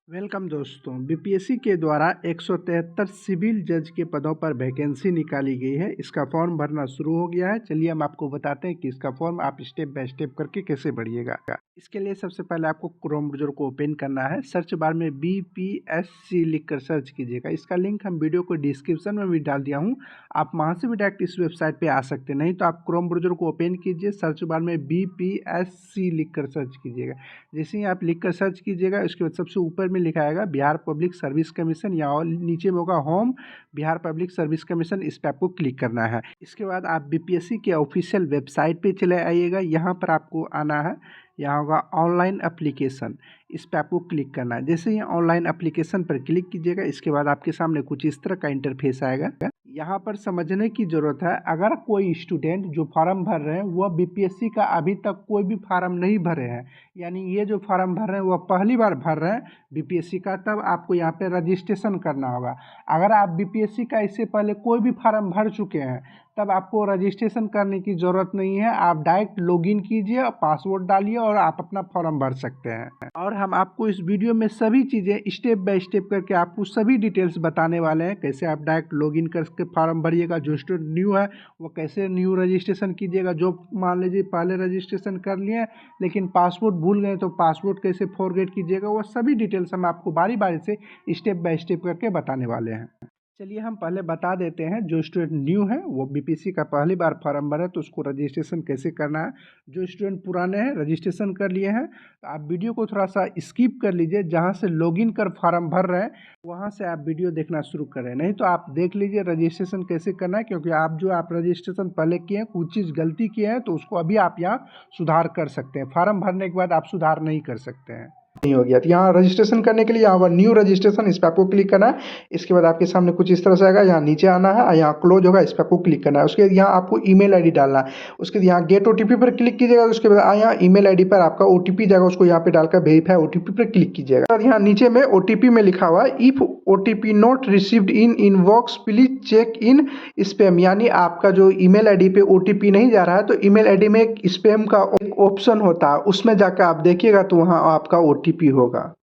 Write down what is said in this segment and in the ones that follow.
Welcome दोस्तों। BPSC के द्वारा 173 सिविल जज के पदों पर वैकेंसी निकाली गई है। इसका फॉर्म भरना शुरू हो गया है। चलिए हम आपको बताते हैं कि इसका फॉर्म आप स्टेप बाय स्टेप करके कैसे भरिएगा। इसके लिए सबसे पहले आपको क्रोम ब्राउज़र को ओपन करना है। सर्च बार में बीपीएससी लिखकर सर्च कीजिएगा। इसका लिंक हम वीडियो को डिस्क्रिप्शन में भी डाल दिया हूँ, आप वहाँ से भी डायरेक्ट इस वेबसाइट पर आ सकते हैं। नहीं तो आप क्रोम ब्राउज़र को ओपन कीजिए, सर्च बार में बीपीएससी लिखकर सर्च कीजिएगा। जैसे ही आप लिखकर सर्च कीजिएगा, उसके बाद सबसे ऊपर में लिखा आएगा बिहार पब्लिक सर्विस कमीशन, या और नीचे में होगा home Bihar public service commission. इस पर आपको क्लिक करना है। इसके बाद आप बीपीएससी के ऑफिशियल वेबसाइट पे चले आइएगा। यहाँ पर आपको आना है, यहाँ होगा ऑनलाइन एप्लीकेशन, इस पर आपको क्लिक करना है। जैसे ही ऑनलाइन एप्लीकेशन पर क्लिक कीजिएगा, इसके बाद आपके सामने कुछ इस तरह का इंटरफेस आएगा। यहाँ पर समझने की ज़रूरत है, अगर कोई स्टूडेंट जो फार्म भर रहे हैं वह बीपीएससी का अभी तक कोई भी फार्म नहीं भरे हैं, यानी ये जो फार्म भर रहे हैं वह पहली बार भर रहे हैं बीपीएससी का, तब आपको यहाँ पे रजिस्ट्रेशन करना होगा। अगर आप बीपीएससी का इससे पहले कोई भी फार्म भर चुके हैं, तब आपको रजिस्ट्रेशन करने की ज़रूरत नहीं है। आप डायरेक्ट लॉगिन कीजिए, पासवर्ड डालिए और आप अपना फॉर्म भर सकते हैं। और हम आपको इस वीडियो में सभी चीज़ें स्टेप बाय स्टेप करके आपको सभी डिटेल्स बताने वाले हैं। कैसे आप डायरेक्ट लॉगिन करके फॉर्म भरिएगा, जो स्टूडेंट न्यू है वो कैसे न्यू रजिस्ट्रेशन कीजिएगा, जो मान लीजिए पहले रजिस्ट्रेशन कर लिए लेकिन पासवर्ड भूल गए तो पासवर्ड कैसे फॉरगेट कीजिएगा, वो सभी डिटेल्स हम आपको बारी बारी से स्टेप बाय स्टेप करके बताने वाले हैं। चलिए हम पहले बता देते हैं, जो स्टूडेंट न्यू है वो बीपीएससी का पहली बार फॉर्म भरे तो उसको रजिस्ट्रेशन कैसे करना है। जो स्टूडेंट पुराने हैं, रजिस्ट्रेशन कर लिए हैं, तो आप वीडियो को थोड़ा सा स्किप कर लीजिए। जहां से लॉगिन कर फॉर्म भर रहे हैं वहां से आप वीडियो देखना शुरू करें, नहीं तो आप देख लीजिए रजिस्ट्रेशन कैसे करना है। क्योंकि आप रजिस्ट्रेशन पहले किए हैं, कुछ चीज़ गलती किए हैं, तो उसको अभी आप यहाँ सुधार कर सकते हैं। फॉर्म भरने के बाद आप सुधार नहीं कर सकते हैं। नहीं हो गया तो यहाँ रजिस्ट्रेशन करने के लिए यहाँ पर न्यू रजिस्ट्रेशन, इस पर आपको क्लिक करना है। इसके बाद आपके सामने कुछ इस तरह से आएगा, यहाँ नीचे आना है और यहाँ क्लोज होगा, इस पर आपको क्लिक करना है। उसके बाद यहाँ आपको ईमेल आईडी डालना है। उसके बाद यहाँ गेट ओटीपी पर क्लिक कीजिएगा। उसके बाद यहाँ ईमेल आईडी पर आपका ओटीपी जाएगा, उसको यहाँ पे डालकर वेरीफाई ओटीपी पर क्लिक कीजिएगा। और यहाँ नीचे में ओटीपी में लिखा हुआ है if OTP not received in inbox please check in spam, यानी आपका जो ईमेल आईडी पे ओटीपी नहीं जा रहा है तो ईमेल आईडी में एक स्पैम का एक ऑप्शन होता है, उसमें जाकर आप देखिएगा तो वहाँ आपका ओटीपी होगा।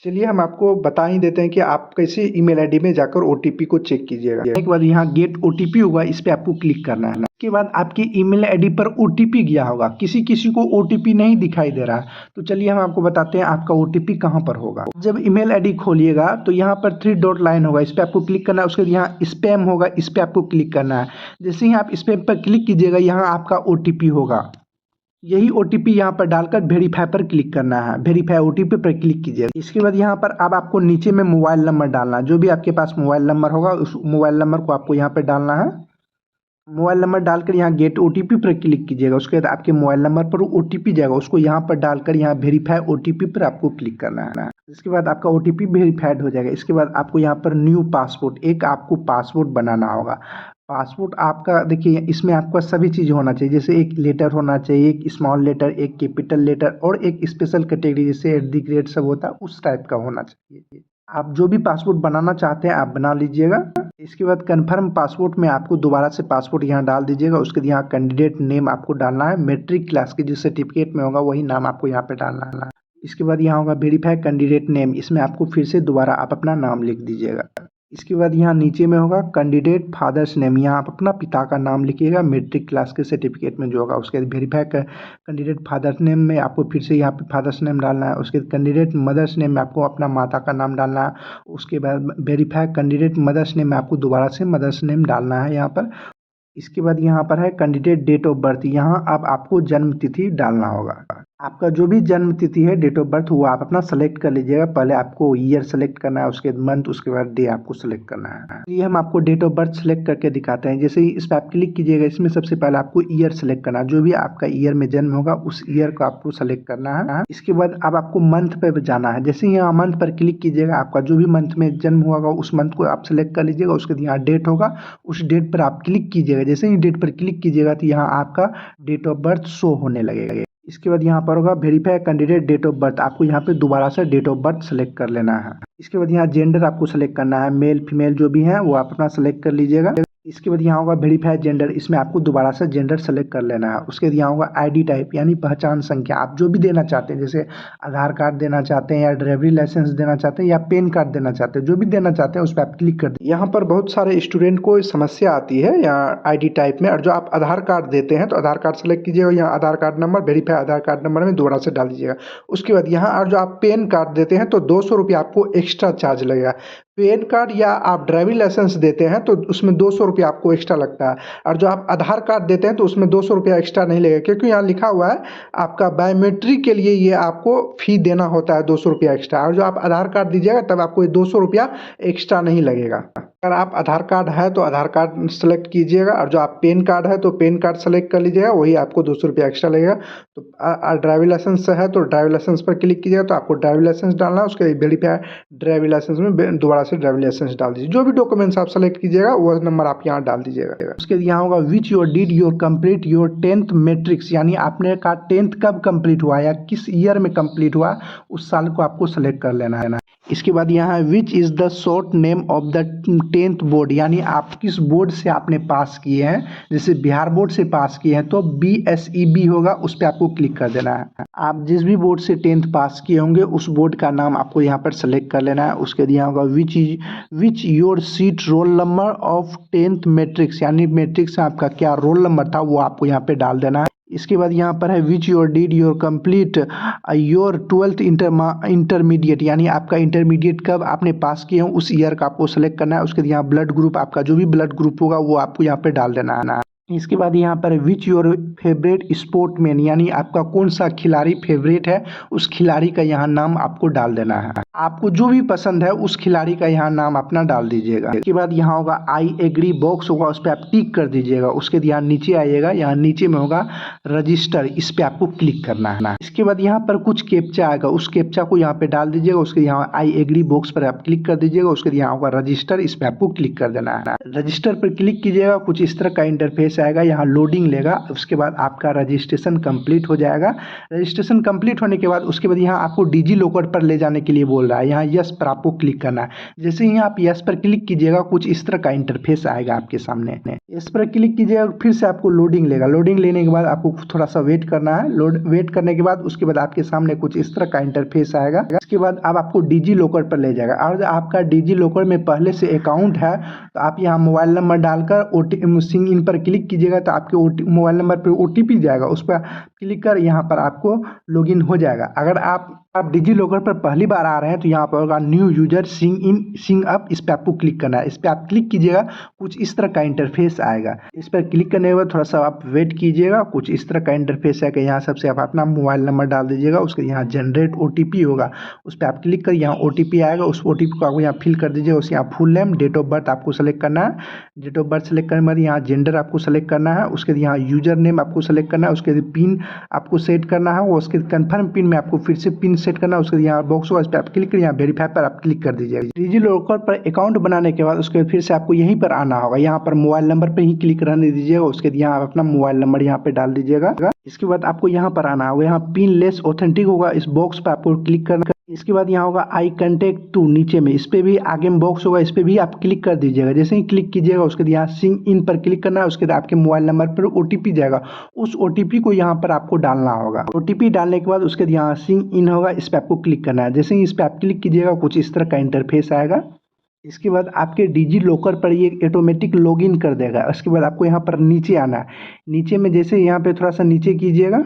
चलिए हम आपको बता ही देते हैं कि आप कैसे ईमेल आईडी में जाकर ओटीपी को चेक कीजिएगा। एक बार यहाँ गेट ओटीपी होगा, इस पे आपको क्लिक करना है। इसके बाद आपकी ईमेल आईडी पर ओटीपी गया होगा, किसी किसी को ओटीपी नहीं दिखाई दे रहा है, तो चलिए हम आपको बताते हैं आपका ओटीपी कहाँ पर होगा। जब ईमेल आईडी खोलिएगा तो यहाँ पर 3 डॉट लाइन होगा, इस पे आपको क्लिक करना है। उसके बाद यहाँ स्पैम होगा, इस पे आपको क्लिक करना है। जैसे ही आप स्पैम पर क्लिक कीजिएगा, यहाँ आपका ओटीपी होगा। यही ओटीपी यहाँ पर डालकर वेरीफाई पर क्लिक करना है। वेरीफाई ओटीपी पर क्लिक कीजिए। इसके बाद यहाँ पर अब आपको नीचे में मोबाइल नंबर डालना है। जो भी आपके पास मोबाइल नंबर होगा उस मोबाइल नंबर को आपको यहाँ पर डालना है। मोबाइल नंबर डालकर यहाँ गेट ओटीपी पर क्लिक कीजिएगा। उसके बाद आपके मोबाइल नंबर पर ओटीपी जाएगा, उसको यहाँ पर डालकर यहाँ वेरीफाई ओटीपी पर आपको क्लिक करना है। इसके बाद आपका ओटीपी वेरीफाइड हो जाएगा। इसके बाद आपको यहाँ पर न्यू पासपोर्ट, एक आपको पासपोर्ट बनाना होगा। पासपोर्ट आपका देखिए, इसमें आपका सभी चीज़ होना चाहिए। जैसे एक लेटर होना चाहिए, एक स्मॉल लेटर, एक कैपिटल लेटर और एक स्पेशल कैटेगरी जैसे एट द ग्रेड सब होता है उस टाइप का होना चाहिए। आप जो भी पासपोर्ट बनाना चाहते हैं आप बना लीजिएगा। इसके बाद कन्फर्म पासपोर्ट में आपको दोबारा से पासपोर्ट यहाँ डाल दीजिएगा। उसके बाद यहाँ कैंडिडेट नेम आपको डालना है, मैट्रिक क्लास के जिस सर्टिफिकेट में होगा वही नाम आपको यहाँ पे डालना है। इसके बाद यहाँ होगा वेरीफाई कैंडिडेट नेम, इसमें आपको फिर से दोबारा आप अपना नाम लिख दीजिएगा। इसके बाद यहाँ नीचे में होगा कैंडिडेट फादर्स नेम, यहाँ आप अपना पिता का नाम लिखिएगा मैट्रिक क्लास के सर्टिफिकेट में जो होगा। उसके बाद वेरीफाई कैंडिडेट फादर्स नेम में आपको फिर से यहाँ पे फादर्स नेम डालना है। उसके बाद कैंडिडेट मदर्स नेम में आपको अपना माता का नाम डालना है। उसके बाद वेरीफाई कैंडिडेट मदर्स नेम में आपको दोबारा से मदर्स नेम डालना है यहाँ पर। इसके बाद यहाँ पर है कैंडिडेट डेट ऑफ बर्थ, यहाँ अब आपको जन्म तिथि डालना होगा। आपका जो भी जन्म तिथि है, डेट ऑफ बर्थ, वो आप अपना सेलेक्ट कर लीजिएगा। पहले आपको ईयर सेलेक्ट करना है, उसके बाद मंथ, उसके बाद डे आपको सेलेक्ट करना है। ये हम आपको डेट ऑफ बर्थ सेलेक्ट करके दिखाते हैं। जैसे ही इस पर आप क्लिक कीजिएगा, इसमें सबसे पहले आपको ईयर सेलेक्ट करना है। जो भी आपका ईयर में जन्म होगा उस ईयर को आपको सेलेक्ट करना है। इसके बाद अब आपको मंथ पर जाना है। जैसे ही यहाँ मंथ पर क्लिक कीजिएगा, आपका जो भी मंथ में जन्म होगा उस मंथ को आप सेलेक्ट कर लीजिएगा। उसके बाद यहाँ डेट होगा, उस डेट पर आप क्लिक कीजिएगा। जैसे ही डेट पर क्लिक कीजिएगा तो यहाँ आपका डेट ऑफ बर्थ शो होने लगेगा। इसके बाद यहाँ पर होगा verify candidate date of birth, आपको यहाँ पे दोबारा से डेट ऑफ बर्थ सेलेक्ट कर लेना है। इसके बाद यहाँ जेंडर आपको सेलेक्ट करना है, मेल फीमेल जो भी है वो आप अपना सेलेक्ट कर लीजिएगा। इसके बाद यहाँ होगा वेरीफाई जेंडर, इसमें आपको दोबारा से जेंडर सेलेक्ट कर लेना है। उसके बाद यहाँ होगा आईडी टाइप यानी पहचान संख्या, आप जो भी देना चाहते हैं, जैसे आधार कार्ड देना चाहते हैं या ड्राइवरी लाइसेंस देना चाहते हैं या पैन कार्ड देना चाहते हैं, जो भी देना चाहते हैं उस पर आप क्लिक कर दें। यहाँ पर बहुत सारे स्टूडेंट को समस्या आती है यहाँ आईडी टाइप में, और जो आप आधार कार्ड देते हैं तो आधार कार्ड सेलेक्ट कीजिएगा, यहाँ आधार कार्ड नंबर वेरीफाई आधार कार्ड नंबर में दोबारा से डाल दीजिएगा। उसके बाद यहाँ और जो आप पैन कार्ड देते हैं तो 200 रुपये आपको एक्स्ट्रा चार्ज लगेगा। पैन कार्ड या आप ड्राइविंग लाइसेंस देते हैं तो उसमें 200 रुपये आपको एक्स्ट्रा लगता है, और जो आप आधार कार्ड देते हैं तो उसमें 200 रुपया एक्स्ट्रा नहीं लगेगा, क्योंकि यहाँ लिखा हुआ है आपका बायोमेट्रिक के लिए ये आपको फ़ी देना होता है 200 रुपया एक्स्ट्रा, और जो आप आधार कार्ड दीजिएगा तब आपको ये 200 रुपया एक्स्ट्रा नहीं लगेगा। अगर आप आधार कार्ड है तो आधार कार्ड सेलेक्ट कीजिएगा, और जो आप पैन कार्ड है तो पैन कार्ड सेलेक्ट कर लीजिएगा, वही आपको 200 रुपया एक्स्ट्रा लगेगा। तो ड्राइविंग लाइसेंस है तो ड्राइविंग लाइसेंस पर क्लिक कीजिएगा, तो आपको ड्राइविंग लाइसेंस डालना है, उसके वेरीफाई ड्राइविंग लाइसेंस में दोबारा से ड्राइविंग लाइसेंस डाल दीजिए। जो भी डॉक्यूमेंट्स आप सेलेक्ट कीजिएगा वो नंबर आप यहाँ डाल दीजिएगा। उसके बाद यहाँ होगा which your did your complete your 10th matrix, यानी आपने का 10th कब कंप्लीट हुआ या किस ईयर में कंप्लीट हुआ, उस साल को आपको सेलेक्ट कर लेना है ना। इसके बाद यहाँ which is the short name of the 10th board, यानी आप किस बोर्ड से आपने पास किए हैं, जैसे बिहार बोर्ड से पास किए हैं तो BSEB होगा, उस पर आपको क्लिक कर देना है। आप जिस भी बोर्ड से 10th पास किए होंगे उस बोर्ड का नाम आपको यहाँ पर सेलेक्ट कर लेना है। उसके बाद यहाँ होगा which your seat roll number of 10th matrix, यानी मैट्रिक्स में आपका क्या रोल नंबर था वो आपको यहाँ पे डाल देना है। इसके बाद यहाँ पर है which your did your complete your 12th intermediate, यानी आपका इंटरमीडिएट कब आपने पास किए हो उस ईयर का आपको सेलेक्ट करना है। उसके बाद यहाँ ब्लड ग्रुप, आपका जो भी ब्लड ग्रुप होगा वो आपको यहाँ पे डाल देना है। इसके बाद यहाँ पर विच योर फेवरेट स्पोर्टमैन, यानी आपका कौन सा खिलाड़ी फेवरेट है उस खिलाड़ी का यहाँ नाम आपको डाल देना है। आपको जो भी पसंद है उस खिलाड़ी का यहाँ नाम अपना डाल दीजिएगा। इसके बाद यहाँ होगा आई एग्री बॉक्स होगा, उस पर आप टिक कर दीजिएगा। उसके बाद यहाँ नीचे आइएगा, यहाँ नीचे में होगा रजिस्टर, इस पर आपको क्लिक करना है। इसके बाद यहाँ पर कुछ कैप्चा आएगा, उस कैप्चा को यहाँ पे डाल दीजिएगा। उसके यहाँ आई एग्री बॉक्स पर आप क्लिक कर दीजिएगा। उसके बाद यहाँ होगा रजिस्टर, इस पर आपको क्लिक कर देना है। रजिस्टर पर क्लिक कीजिएगा, कुछ इस तरह का इंटरफेस आएगा, यहाँ लोडिंग लेगा। उसके बाद आपका रजिस्ट्रेशन कंप्लीट हो जाएगा। रजिस्ट्रेशन कंप्लीट होने के बाद उसके बाद यहाँ आपको डिजी लॉकर पर ले जाने के लिए बोल रहा है, यहाँ यस पर आपको क्लिक करना है। जैसे ही आप यस पर क्लिक कीजिएगा कुछ इस तरह का इंटरफेस आएगा आपके सामने। इस पर क्लिक कीजिएगा, फिर से आपको लोडिंग लेगा। लोडिंग लेने के बाद आपको थोड़ा सा वेट करना है। वेट करने के बाद उसके बाद आपके सामने कुछ इस तरह का इंटरफेस आएगा। इसके बाद अब आपको डिजी लॉकर पर ले जाएगा, और आपका डिजी लॉकर में पहले से अकाउंट है तो आप यहाँ मोबाइल नंबर डालकर सिंग इन पर क्लिक कीजिएगा, तो आपके मोबाइल नंबर पर OTP जाएगा, उस पर क्लिक कर यहाँ पर आपको लॉगिन हो जाएगा। अगर आप डिजी लॉकर पर पहली बार आ रहे हैं तो यहाँ पर होगा न्यू यूजर सिंग इन सिंग अप, इस पर आपको क्लिक करना है। इस पर आप क्लिक कीजिएगा, कुछ इस तरह का इंटरफेस आएगा। इस पर क्लिक करने के बाद थोड़ा सा आप वेट कीजिएगा, कुछ इस तरह का इंटरफेस आएगा। यहाँ सबसे आप अपना मोबाइल नंबर डाल दीजिएगा, उसके यहाँ जनरेट OTP होगा, उस पर आप क्लिक कर यहाँ OTP आएगा, उस OTP को आपको यहाँ फिल कर दीजिएगा। उसके यहाँ full name, date of birth आपको सेलेक्ट करना है। डेट ऑफ बर्थ सेलेक्ट करने के बाद यहाँ जेंडर आपको सेलेक्ट करना है। उसके यहाँ यूजर नेम आपको सेलेक्ट करना है। उसके पिन आपको सेट करना है, उसके कन्फर्म पिन में आपको फिर से पिन सेट करना है। उसके यहाँ बॉक्स होगा, इस पर आप क्लिक करिए, यहाँ वेरीफाई पर आप क्लिक कर दीजिएगा। डिजी लॉकर पर अकाउंट बनाने के बाद उसके फिर से आपको यहीं पर आना होगा, यहाँ पर मोबाइल नंबर पर ही क्लिक रहने दीजिएगा। उसके यहाँ आप अपना मोबाइल नंबर यहाँ पे डाल दीजिएगा। इसके बाद आपको यहाँ पर आना होगा, यहाँ पिन लेस ऑथेंटिक होगा, इस बॉक्स पर आपको क्लिक करना। इसके बाद यहाँ होगा आई कंटेक्ट टू, नीचे में इस पर भी आगे में बॉक्स होगा, इस पर भी आप क्लिक कर दीजिएगा। जैसे ही क्लिक कीजिएगा उसके बाद यहाँ सिंग इन पर क्लिक करना है। उसके बाद आपके मोबाइल नंबर पर OTP जाएगा, उस OTP को यहाँ पर आपको डालना होगा। OTP डालने के बाद उसके बाद यहाँ सिंग इन होगा, इस पर आपको क्लिक करना है। जैसे ही इस पर आप क्लिक कीजिएगा कुछ इस तरह का इंटरफेस आएगा। इसके बाद आपके डिजी लॉकर पर ये ऑटोमेटिक लॉगिन कर देगा। उसके बाद आपको यहाँ पर नीचे आना है। नीचे में जैसे यहाँ पे थोड़ा सा नीचे कीजिएगा,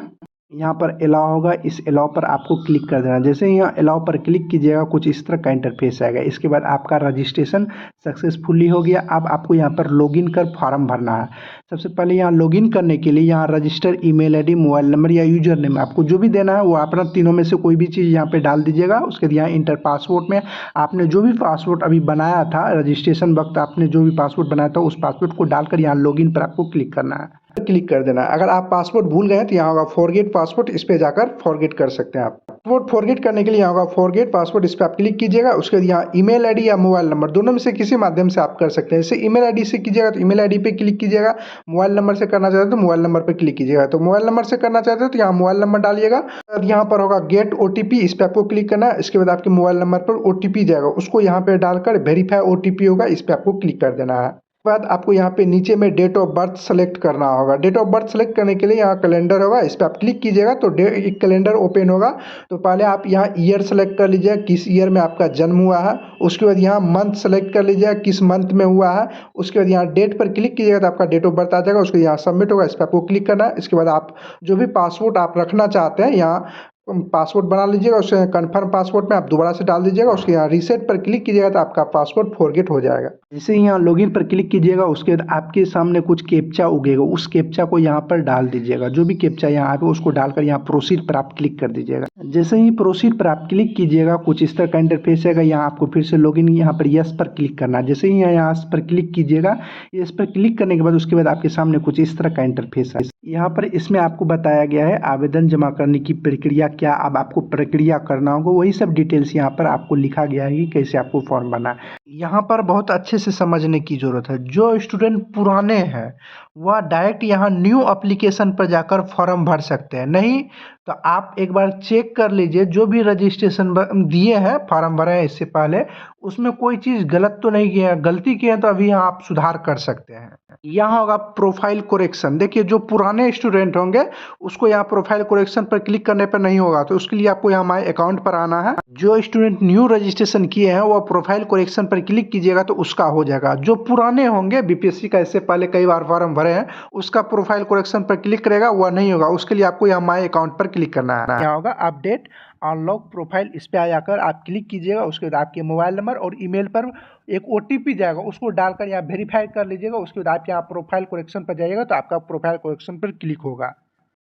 यहाँ पर अलाउ होगा, इस अलाउ पर आपको क्लिक कर देना। जैसे ही यहाँ अलाउ पर क्लिक कीजिएगा कुछ इस तरह का इंटरफेस आएगा। इसके बाद आपका रजिस्ट्रेशन सक्सेसफुली हो गया। अब आपको यहाँ पर लॉगिन कर फॉर्म भरना है। सबसे पहले यहाँ लॉगिन करने के लिए यहाँ register email ID, mobile number या यूजर नेम आपको जो भी देना है वो अपना तीनों में से कोई भी चीज़ यहाँ पे डाल दीजिएगा। उसके बाद यहाँ इंटर पासवर्ड में आपने जो भी पासवर्ड अभी बनाया था रजिस्ट्रेशन वक्त, आपने जो भी पासवर्ड बनाया था उस पासवर्ड को डालकर यहाँ लॉगिन पर आपको क्लिक करना है। क्लिक कर देना। अगर आप पासवर्ड भूल गए हैं तो यहाँ होगा फॉरगेट पासवर्ड, इस पे जाकर फॉरगेट कर सकते हैं आप। पासवर्ड फॉरगेट करने के लिए यहाँ होगा फॉरगेट पासवर्ड, इस पे आप क्लिक कीजिएगा। उसके बाद यहाँ ईमेल आईडी या मोबाइल नंबर दोनों में से किसी माध्यम से आप कर सकते हैं। जैसे ईमेल आईडी से कीजिएगा तो ईमेल आईडी पे क्लिक कीजिएगा, मोबाइल नंबर से करना चाहते हैं तो मोबाइल नंबर पर क्लिक कीजिएगा। तो मोबाइल नंबर से करना चाहते हैं तो यहाँ मोबाइल नंबर डालिएगा। अब यहाँ पर होगा गेट ओटीपी, इस पे आपको क्लिक करना है। इसके बाद आपके मोबाइल नंबर पर ओटीपी जाएगा, उसको यहाँ पे डालकर वेरीफाई ओटीपी होगा, इस पे आपको क्लिक कर देना है। बाद आपको यहाँ पे नीचे में डेट ऑफ बर्थ सेलेक्ट करना होगा। डेट ऑफ बर्थ सेलेक्ट करने के लिए यहाँ कैलेंडर होगा, इस पर आप क्लिक कीजिएगा तो एक कैलेंडर ओपन होगा। तो पहले आप यहाँ ईयर सेलेक्ट कर लीजिएगा, किस ईयर में आपका जन्म हुआ है। उसके बाद यहाँ मंथ सेलेक्ट कर लीजिएगा, किस मंथ में हुआ है। उसके बाद यहाँ डेट पर क्लिक कीजिएगा तो आपका डेट ऑफ बर्थ आ जाएगा। उसके यहाँ सबमिट होगा, इस पर आपको क्लिक करना है। इसके बाद आप जो भी पासवर्ड आप रखना चाहते हैं यहाँ पासवर्ड बना लीजिएगा। उससे कन्फर्म पासवर्ड में आप दोबारा से डाल दीजिएगा। उसके यहाँ रीसेट पर क्लिक कीजिएगा तो आपका पासवर्ड फॉरगेट हो जाएगा। जैसे ही यहाँ लॉगिन पर क्लिक कीजिएगा उसके बाद आपके सामने कुछ कैप्चा उगेगा, उस कैप्चा को यहाँ पर डाल दीजिएगा। जो भी कैप्चा यहाँ आएगा उसको डालकर यहाँ प्रोसीड पर आप क्लिक कर दीजिएगा। जैसे ही प्रोसीड पर आप क्लिक कीजिएगा कुछ इस तरह का इंटरफेस आएगा। यहाँ आपको फिर से लॉगिन यहाँ पर यस पर क्लिक करना है। जैसे ही यहाँ पर क्लिक कीजिएगा, इस पर क्लिक करने के बाद उसके बाद आपके सामने कुछ इस तरह का इंटरफेस है। यहाँ पर इसमें आपको बताया गया है आवेदन जमा करने की प्रक्रिया क्या, अब आपको प्रक्रिया करना होगा, वही सब डिटेल्स यहाँ पर आपको लिखा गया है कि कैसे आपको फॉर्म भरना है। यहाँ पर बहुत अच्छे से समझने की जरूरत है। जो स्टूडेंट पुराने हैं वह डायरेक्ट यहाँ न्यू एप्लीकेशन पर जाकर फॉर्म भर सकते हैं, नहीं तो आप एक बार चेक कर लीजिए जो भी रजिस्ट्रेशन दिए हैं फॉर्म भरे हैं इससे पहले उसमें कोई चीज़ गलत तो नहीं किया है। गलती किए हैं तो अभी यहाँ आप सुधार कर सकते हैं। यहाँ होगा प्रोफाइल कोरेक्शन। देखिए जो पुराने स्टूडेंट होंगे उसको यहाँ प्रोफाइल कोरेक्शन पर क्लिक करने पर नहीं होगा, तो उसके लिए आपको यहाँ माई अकाउंट पर आना है। जो स्टूडेंट न्यू रजिस्ट्रेशन किए हैं वो प्रोफाइल कोरेक्शन पर क्लिक कीजिएगा तो उसका हो जाएगा। जो पुराने होंगे बीपीएससी का इससे पहले कई बार फॉर्म भरे हैं उसका प्रोफाइल कोरेक्शन पर क्लिक करेगा, वह नहीं होगा। उसके लिए आपको यहाँ माई अकाउंट पर क्लिक करना है। यहाँ होगा अपडेट अनलॉक प्रोफाइल, इस पे आ जाकर आप क्लिक कीजिएगा। उसके बाद आपके मोबाइल नंबर और ईमेल पर एक ओटीपी जाएगा, उसको डालकर यहाँ वेरीफाई कर लीजिएगा। उसके बाद आप यहाँ प्रोफाइल कोरेक्शन पर जाइएगा तो आपका प्रोफाइल कोरेक्शन पर क्लिक होगा।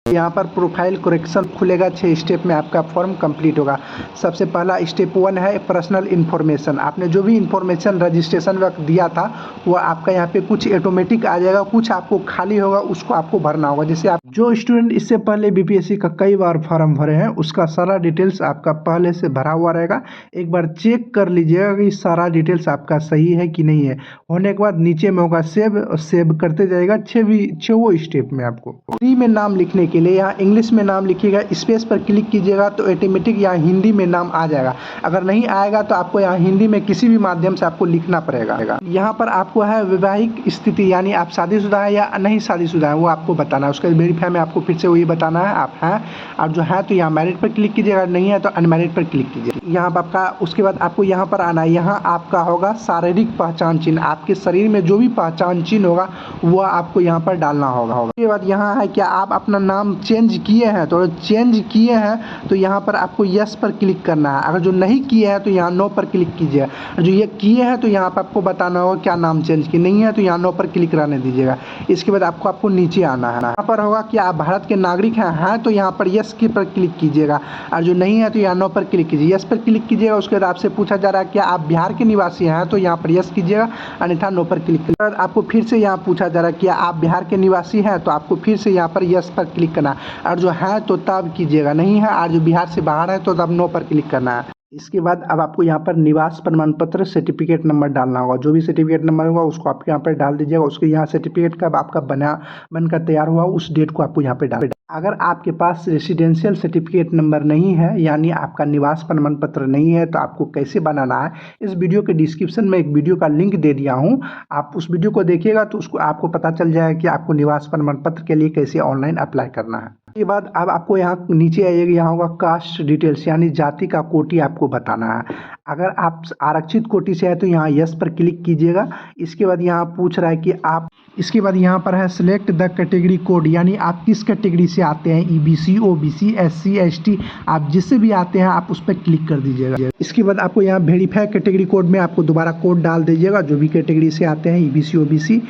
यहाँ पर प्रोफाइल कोरेक्शन खुलेगा। 6 स्टेप में आपका फॉर्म कंप्लीट होगा। सबसे पहला स्टेप 1 है पर्सनल इन्फॉर्मेशन। आपने जो भी इन्फॉर्मेशन रजिस्ट्रेशन वक्त दिया था वो आपका यहाँ पे कुछ ऑटोमेटिक आ जाएगा, कुछ आपको खाली होगा उसको आपको भरना होगा। जैसे आप जो स्टूडेंट इससे पहले बीपीएससी का कई बार फॉर्म भरे हैं उसका सारा डिटेल्स आपका पहले से भरा हुआ रहेगा। एक बार चेक कर लीजिएगा कि सारा डिटेल्स आपका सही है कि नहीं है। होने के बाद नीचे में होगा सेव करते जाएगा। 6 स्टेप में आपको हिंदी में नाम लिखने के लिए यहाँ इंग्लिश में नाम लिखिएगा, स्पेस पर क्लिक कीजिएगा तो ऑटोमेटिक यहाँ हिंदी में नाम आ जाएगा। अगर नहीं आएगा तो आपको यहाँ हिंदी में किसी भी माध्यम से आपको लिखना पड़ेगा। यहाँ पर आपको है वैवाहिक स्थिति, यानी आप शादीशुदा है या नहीं शादीशुदा है वो आपको बताना है। उसके वेरीफाई में आपको फिर से वही बताना है आप हैं, और जो है तो यहाँ मैरिड पर क्लिक कीजिएगा, नहीं है तो अनमैरिड पर क्लिक कीजिएगा। यहाँ पर आपका उसके बाद आपको यहाँ पर आना है। यहाँ आपका होगा शारीरिक पहचान चिन्ह, आपके शरीर में जो भी पहचान चिन्ह होगा वह आपको यहाँ पर डालना होगा। उसके बाद यहाँ है क्या आप अपना नाम चेंज किए हैं, तो चेंज किए हैं तो यहाँ पर आपको यस पर क्लिक करना है। अगर जो नहीं किए हैं तो यहाँ नो पर क्लिक कीजिए। जो ये किए हैं तो यहाँ पर आपको बताना होगा क्या नाम चेंज किए, नहीं है तो यहाँ नो पर क्लिक रहने दीजिएगा। इसके बाद आपको नीचे आना है। यहाँ पर होगा कि आप भारत के नागरिक हैं तो यहाँ पर यस की पर क्लिक कीजिएगा, और जो नहीं है तो यहाँ नो पर क्लिक कीजिए। यस पर क्लिक कीजिएगा। उसके बाद आपसे पूछा जा रहा है क्या आप बिहार के निवासी हैं, तो यहाँ पर यस कीजिएगा, अन्यथा नो पर क्लिक कीजिएगा। आपको फिर से यहाँ पूछा जा रहा है क्या आप बिहार के निवासी हैं, तो आपको फिर से यहाँ पर यस पर क्लिक करना, और जो है तो तब कीजिएगा, नहीं है और जो बिहार से बाहर है तो तब नो पर क्लिक करना है। इसके बाद अब आपको यहाँ पर निवास प्रमाण पत्र सर्टिफिकेट नंबर डालना होगा। जो भी सर्टिफिकेट नंबर होगा उसको आप यहाँ पर डाल दीजिएगा। उसके यहाँ सर्टिफिकेट कब आपका बनकर तैयार हुआ उस डेट को आपको यहाँ पे डाल। अगर आपके पास रेसिडेंशियल सर्टिफिकेट नंबर नहीं है यानी आपका निवास प्रमाण पत्र नहीं है तो आपको कैसे बनाना है, इस वीडियो के डिस्क्रिप्शन में एक वीडियो का लिंक दे दिया हूँ, आप उस वीडियो को देखिएगा तो उसको आपको पता चल जाएगा कि आपको निवास प्रमाण पत्र के लिए कैसे ऑनलाइन अप्लाई करना है। उसके बाद अब आपको यहाँ नीचे आइएगा, यहाँ होगा कास्ट डिटेल्स यानी जाति का कोटि आपको बताना है। अगर आप आरक्षित कोटि से है तो यहाँ यस पर क्लिक कीजिएगा। इसके बाद यहाँ पूछ रहा है कि आप, इसके बाद यहाँ पर है सिलेक्ट द कैटेगरी कोड, यानी आप किस कैटेगरी से आते हैं, ईबीसी, ओबीसी, एससी, एसटी, आप जिससे भी आते हैं आप उस पर क्लिक कर दीजिएगा। इसके बाद आपको यहाँ वेरीफाई कैटेगरी कोड में आपको दोबारा कोड डाल दीजिएगा जो भी कैटेगरी से आते हैं, ईबीसी, ओबीसी।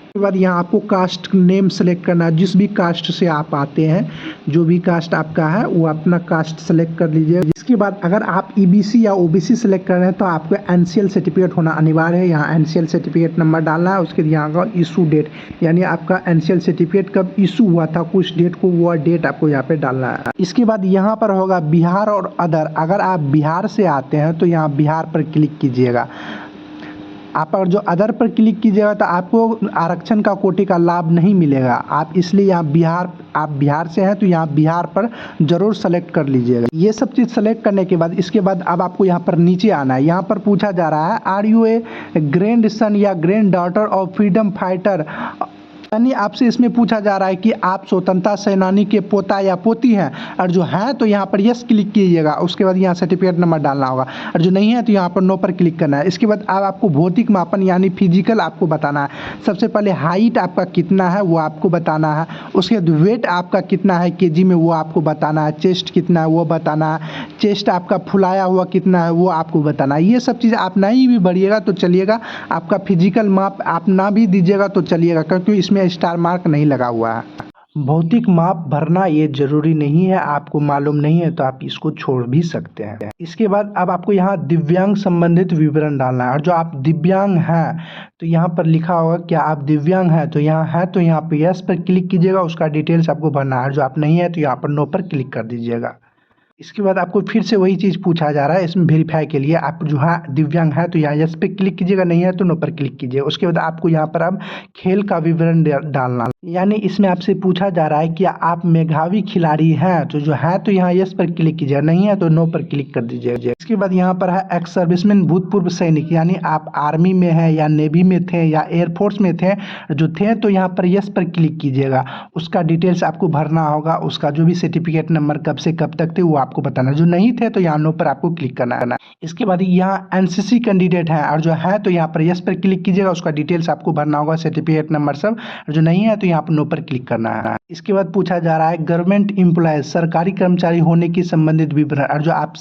उसके बाद यहाँ आपको कास्ट नेम सेलेक्ट करना है, जिस भी कास्ट से आप आते हैं, जो भी कास्ट आपका है वो अपना कास्ट सेलेक्ट कर लीजिए। इसके बाद अगर आप ईबीसी या ओबीसी सेलेक्ट कर रहे हैं तो आपको एनसीएल सर्टिफिकेट होना अनिवार्य है। यहाँ एनसीएल सर्टिफिकेट नंबर डालना है, उसके यहाँ का इशू डेट, यानी आपका एनसीएल सर्टिफिकेट कब इशू हुआ था कुछ डेट को, वो डेट आपको यहाँ पे डालना है। इसके बाद यहाँ पर होगा बिहार और अदर। अगर आप बिहार से आते हैं तो यहाँ बिहार पर क्लिक कीजिएगा। आप अगर जो अदर पर क्लिक कीजिएगा तो आपको आरक्षण का कोटि का लाभ नहीं मिलेगा। आप इसलिए यहाँ आप बिहार से हैं तो यहाँ बिहार पर जरूर सेलेक्ट कर लीजिएगा। ये सब चीज़ सेलेक्ट करने के बाद इसके बाद अब आपको यहाँ पर नीचे आना है। यहाँ पर पूछा जा रहा है are you a grandson या granddaughter of freedom fighter, यानी आपसे इसमें पूछा जा रहा है कि आप स्वतंत्रता सेनानी के पोता या पोती हैं, और जो हैं तो यहाँ पर यस क्लिक कीजिएगा। उसके बाद यहाँ सर्टिफिकेट नंबर डालना होगा, और जो नहीं है तो यहाँ पर नो पर क्लिक करना है। इसके बाद अब आपको भौतिक मापन यानी फिजिकल आपको बताना है। सबसे पहले हाइट आपका कितना है वो आपको बताना है। उसके बाद वेट आपका कितना है केजी में वो आपको बताना है। चेस्ट कितना है वो बताना है। चेस्ट आपका फुलाया हुआ कितना है वो आपको बताना है। ये सब चीज़ आप नहीं भी भरिएगा तो चलिएगा। आपका फिजिकल माप आप ना भी दीजिएगा तो चलिएगा, क्योंकि इसमें स्टार मार्क नहीं लगा हुआ है। भौतिक माप भरना ये जरूरी नहीं है, आपको मालूम नहीं है तो आप इसको छोड़ भी सकते हैं। इसके बाद अब आपको यहाँ दिव्यांग संबंधित विवरण डालना है, और जो आप दिव्यांग हैं तो यहाँ पर लिखा होगा क्या आप दिव्यांग हैं, तो यहाँ है तो यहाँ पे यस पर क्लिक कीजिएगा। उसका डिटेल्स आपको भरना है। जो आप नहीं है तो यहाँ पर नो पर क्लिक कर दीजिएगा। इसके बाद आपको फिर से वही चीज़ पूछा जा रहा है इसमें वेरीफाई के लिए। आप जो है दिव्यांग है तो यहाँ यस पे क्लिक कीजिएगा, नहीं है तो नो पर क्लिक कीजिए। उसके बाद आपको यहाँ पर अब खेल का विवरण डालना, यानी इसमें आपसे पूछा जा रहा है कि आप मेधावी खिलाड़ी हैं, तो जो है तो यहाँ यस पर क्लिक कीजिएगा, नहीं है तो नो पर क्लिक कर दीजिएगा। इसके बाद यहाँ पर है एक्स सर्विसमैन भूतपूर्व सैनिक, यानी आप आर्मी में हैं या नेवी में थे या एयरफोर्स में थे, जो थे तो यहाँ पर यस पर क्लिक कीजिएगा। उसका डिटेल्स आपको भरना होगा। उसका जो भी सर्टिफिकेट नंबर कब से कब तक थे वो आपको बताना। जो नहीं थे तो यहाँ नो पर आपको क्लिक करना है। इसके बाद यहाँ एनसीसी कैंडिडेट है, और जो है तो यहाँ पर यस पर क्लिक कीजिएगा। उसका डिटेल्स आपको भरना होगा, सर्टिफिकेट नंबर सब। जो नहीं है तो यहाँ पर नो पर क्लिक करना है। इसके बाद पूछा जा रहा है गवर्नमेंट एम्प्लॉय सरकारी कर्मचारी होने की संबंधित विवरण, और जो आप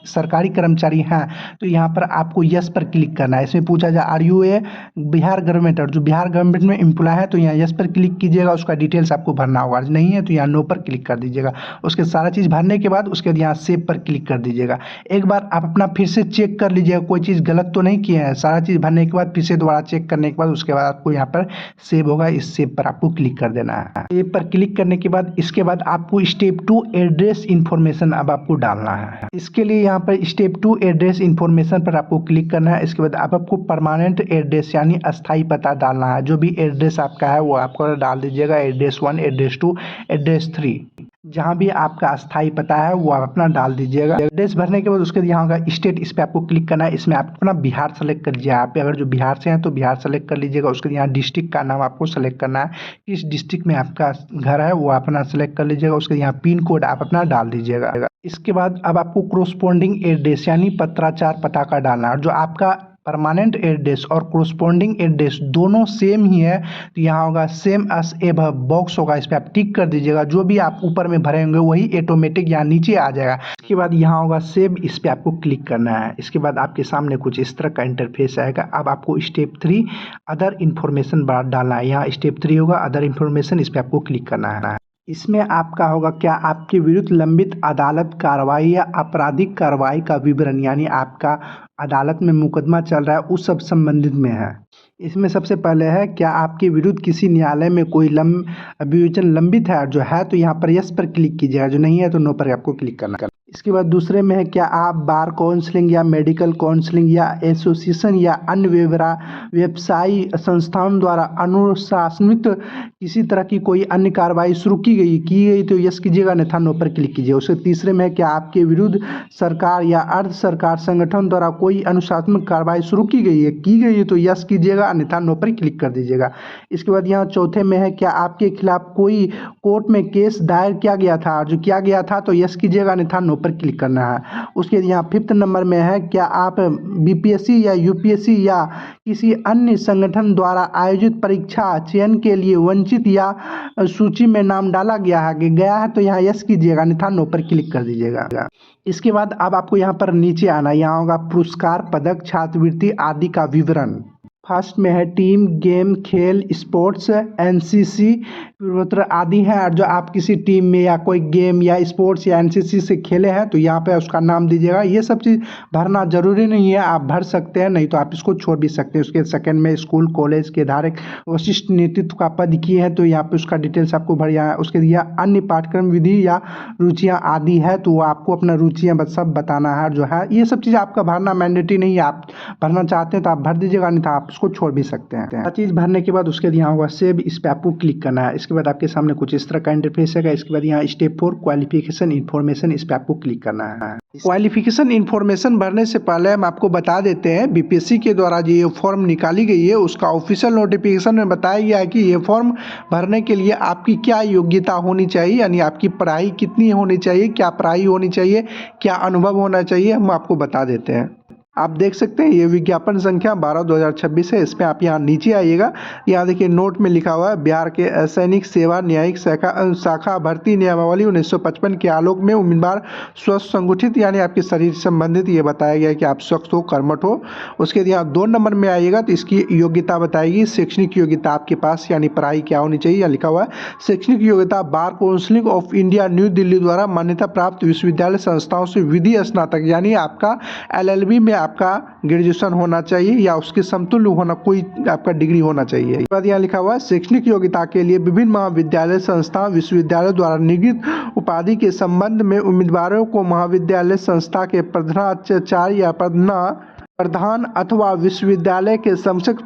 सरकारी कर्मचारी हैं तो यहाँ पर आपको यस पर क्लिक करना है। इसमें पूछा जा are you a Bihar government, और जो बिहार गवर्नमेंट में एम्प्लॉय है तो यहाँ यस पर क्लिक कीजिएगा। उसका डिटेल्स आपको भरना होगा। नहीं है तो यहाँ नो पर क्लिक कर दीजिएगा। उसके सारा चीज़ भरने के बाद उसके बाद यहाँ सेव पर क्लिक कर दीजिएगा। एक बार आप अपना फिर से चेक कर लीजिएगा कोई चीज़ गलत तो नहीं किए हैं। सारा चीज़ भरने के बाद फिर से दोबारा चेक करने के बाद उसके बाद आपको यहाँ पर सेव होगा, इस सेव पर आपको क्लिक कर देना है। सेव पर क्लिक करने के बाद इसके बाद आपको स्टेप 2 एड्रेस इन्फॉर्मेशन अब आपको डालना है। इसके लिए यहाँ पर स्टेप 2 एड्रेस इन्फॉर्मेशन पर आपको क्लिक करना है। इसके बाद आपको परमानेंट एड्रेस यानी अस्थाई पता डालना है। जो भी एड्रेस आपका है वो आपको डाल दीजिएगा। एड्रेस 1, एड्रेस 2, एड्रेस 3, जहाँ भी आपका अस्थाई पता है वो आप अपना डाल दीजिएगा। एड्रेस भरने के बाद उसके यहाँ का स्टेट, इस पर आपको क्लिक करना है। इसमें आप अपना बिहार सेलेक्ट कर लीजिए। आप अगर जो बिहार से हैं तो बिहार सेलेक्ट कर लीजिएगा। उसके यहाँ डिस्ट्रिक्ट का नाम आपको सेलेक्ट करना है। किस डिस्ट्रिक्ट में आपका घर है वो अपना सेलेक्ट कर लीजिएगा। उसके यहाँ पिन कोड आप अपना डाल दीजिएगा। इसके बाद अब आपको कोरोस्पोंडिंग एड्रेस यानी पत्राचार पता का डालना है। और जो आपका परमानेंट एड्रेस और कोरोस्पोंडिंग एड्रेस दोनों सेम ही है तो यहाँ होगा सेम एस एबव बॉक्स होगा, इस पर आप टिक कर दीजिएगा। जो भी आप ऊपर में भरे होंगे वही ऑटोमेटिक यहाँ नीचे आ जाएगा। इसके बाद यहाँ होगा सेव, इस पर आपको क्लिक करना है। इसके बाद आपके सामने कुछ इस तरह का इंटरफेस आएगा। अब आपको स्टेप 3 अदर इन्फॉर्मेशन डालना है। यहाँ स्टेप 3 होगा अदर इन्फॉर्मेशन, इस पर आपको क्लिक करना है। इसमें आपका होगा क्या आपके विरुद्ध लंबित अदालत कार्रवाई या आपराधिक कार्रवाई का विवरण, यानी आपका अदालत में मुकदमा चल रहा है उस सब संबंधित में है। इसमें सबसे पहले है क्या आपके विरुद्ध किसी न्यायालय में कोई विवेचन लंबित है, जो है तो यहाँ पर यस पर क्लिक कीजिएगा। जो नहीं है तो नो पर आपको क्लिक करना है। इसके बाद दूसरे में है क्या आप बार काउंसलिंग या मेडिकल काउंसलिंग या एसोसिएशन या अन्य व्यवसायी संस्थाओं द्वारा अनुशासनित किसी तरह की कोई अन्य कार्रवाई शुरू की गई तो यस कीजिएगा, अन्यथा नो पर क्लिक कीजिए। उसके तीसरे में है क्या आपके विरुद्ध सरकार या अर्ध सरकार संगठन द्वारा कोई अनुशासनात्मक कार्रवाई शुरू की गई है तो यस कीजिएगा, अन्यथा नो पर क्लिक कर दीजिएगा। इसके बाद यहाँ चौथे में है क्या आपके खिलाफ कोई कोर्ट में केस दायर किया गया था, और जो किया गया था तो यस कीजिएगा, अन्यथा नो पर क्लिक करना है। उसके यहाँ 5th नंबर में है क्या आप बीपीएससी या यूपीएससी या किसी अन्य संगठन द्वारा आयोजित परीक्षा चयन के लिए वंचित या सूची में नाम डाला गया है तो यहाँ यस कीजिएगा, अन्यथा नो पर क्लिक कर दीजिएगा। इसके बाद अब आपको यहाँ पर नीचे आना, यहाँ होगा पुरस्कार, पदक, छात्रवृत्ति आदि का विवरण। फर्स्ट में है टीम, गेम, खेल, स्पोर्ट्स, एनसीसी, पूर्वोत्तर आदि हैं। और जो आप किसी टीम में या कोई गेम या स्पोर्ट्स या एनसीसी से खेले हैं तो यहाँ पे उसका नाम दीजिएगा। ये सब चीज़ भरना जरूरी नहीं है, आप भर सकते हैं, नहीं तो आप इसको छोड़ भी सकते हैं। उसके सेकंड में स्कूल कॉलेज के धारक वशिष्ठ नेतृत्व का पद किए हैं तो यहाँ पे उसका डिटेल्स आपको भरिया है। उसके लिए अन्य पाठ्यक्रम विधि या रुचियाँ आदि है तो वो आपको अपना रुचियाँ सब बताना है। जो है ये सब चीज़ आपका भरना मैंडेटरी नहीं है, आप भरना चाहते हैं तो आप भर दीजिएगा, नहीं तो आप उसको छोड़ भी सकते हैं। हर चीज़ भरने के बाद उसके लिए यहाँ होगा सेव, इस पर आपको क्लिक करना है। इसके बाद आपके सामने कुछ इस तरह का इंटरफेस है। इसके बाद यहाँ स्टेप 4 क्वालिफिकेशन इन्फॉर्मेशन, इस पर आपको क्लिक करना है। क्वालिफिकेशन इन्फॉर्मेशन भरने से पहले हम आपको बता देते हैं बीपीएससी के द्वारा जो ये फॉर्म निकाली गई है उसका ऑफिशियल नोटिफिकेशन में बताया गया है कि ये फॉर्म भरने के लिए आपकी क्या योग्यता होनी चाहिए, यानी आपकी पढ़ाई कितनी होनी चाहिए, क्या पढ़ाई होनी चाहिए, क्या अनुभव होना चाहिए, हम आपको बता देते हैं। आप देख सकते हैं ये विज्ञापन संख्या 12/2026 है। इसमें आप यहाँ नीचे आइएगा, यहाँ देखिए नोट में लिखा हुआ है बिहार के सैनिक सेवा न्यायिक शाखा भर्ती नियमावली 1955 के आलोक में उम्मीदवार स्वस्थ संगठित यानी आपके शरीर से संबंधित ये बताया गया है कि आप स्वस्थ हो, कर्मठ हो। उसके बाद यहाँ 2 नंबर में आइएगा तो इसकी योग्यता बताएगी, शैक्षणिक योग्यता आपके पास यानी पढ़ाई क्या होनी चाहिए, यहाँ लिखा हुआ है शैक्षणिक योग्यता bar council of India new Delhi द्वारा मान्यता प्राप्त विश्वविद्यालय संस्थाओं से विधि स्नातक यानी आपका LLB में आपका ग्रेजुएशन होना चाहिए या उसके समतुल्य होना कोई आपका डिग्री होना चाहिए। इसके बाद यहाँ लिखा हुआ है शैक्षणिक योग्यता के लिए विभिन्न महाविद्यालय संस्था विश्वविद्यालय द्वारा निगृहित उपाधि के संबंध में उम्मीदवारों को महाविद्यालय संस्था के प्रधानाचार्य या प्रधान अथवा विश्वविद्यालय के समकक्ष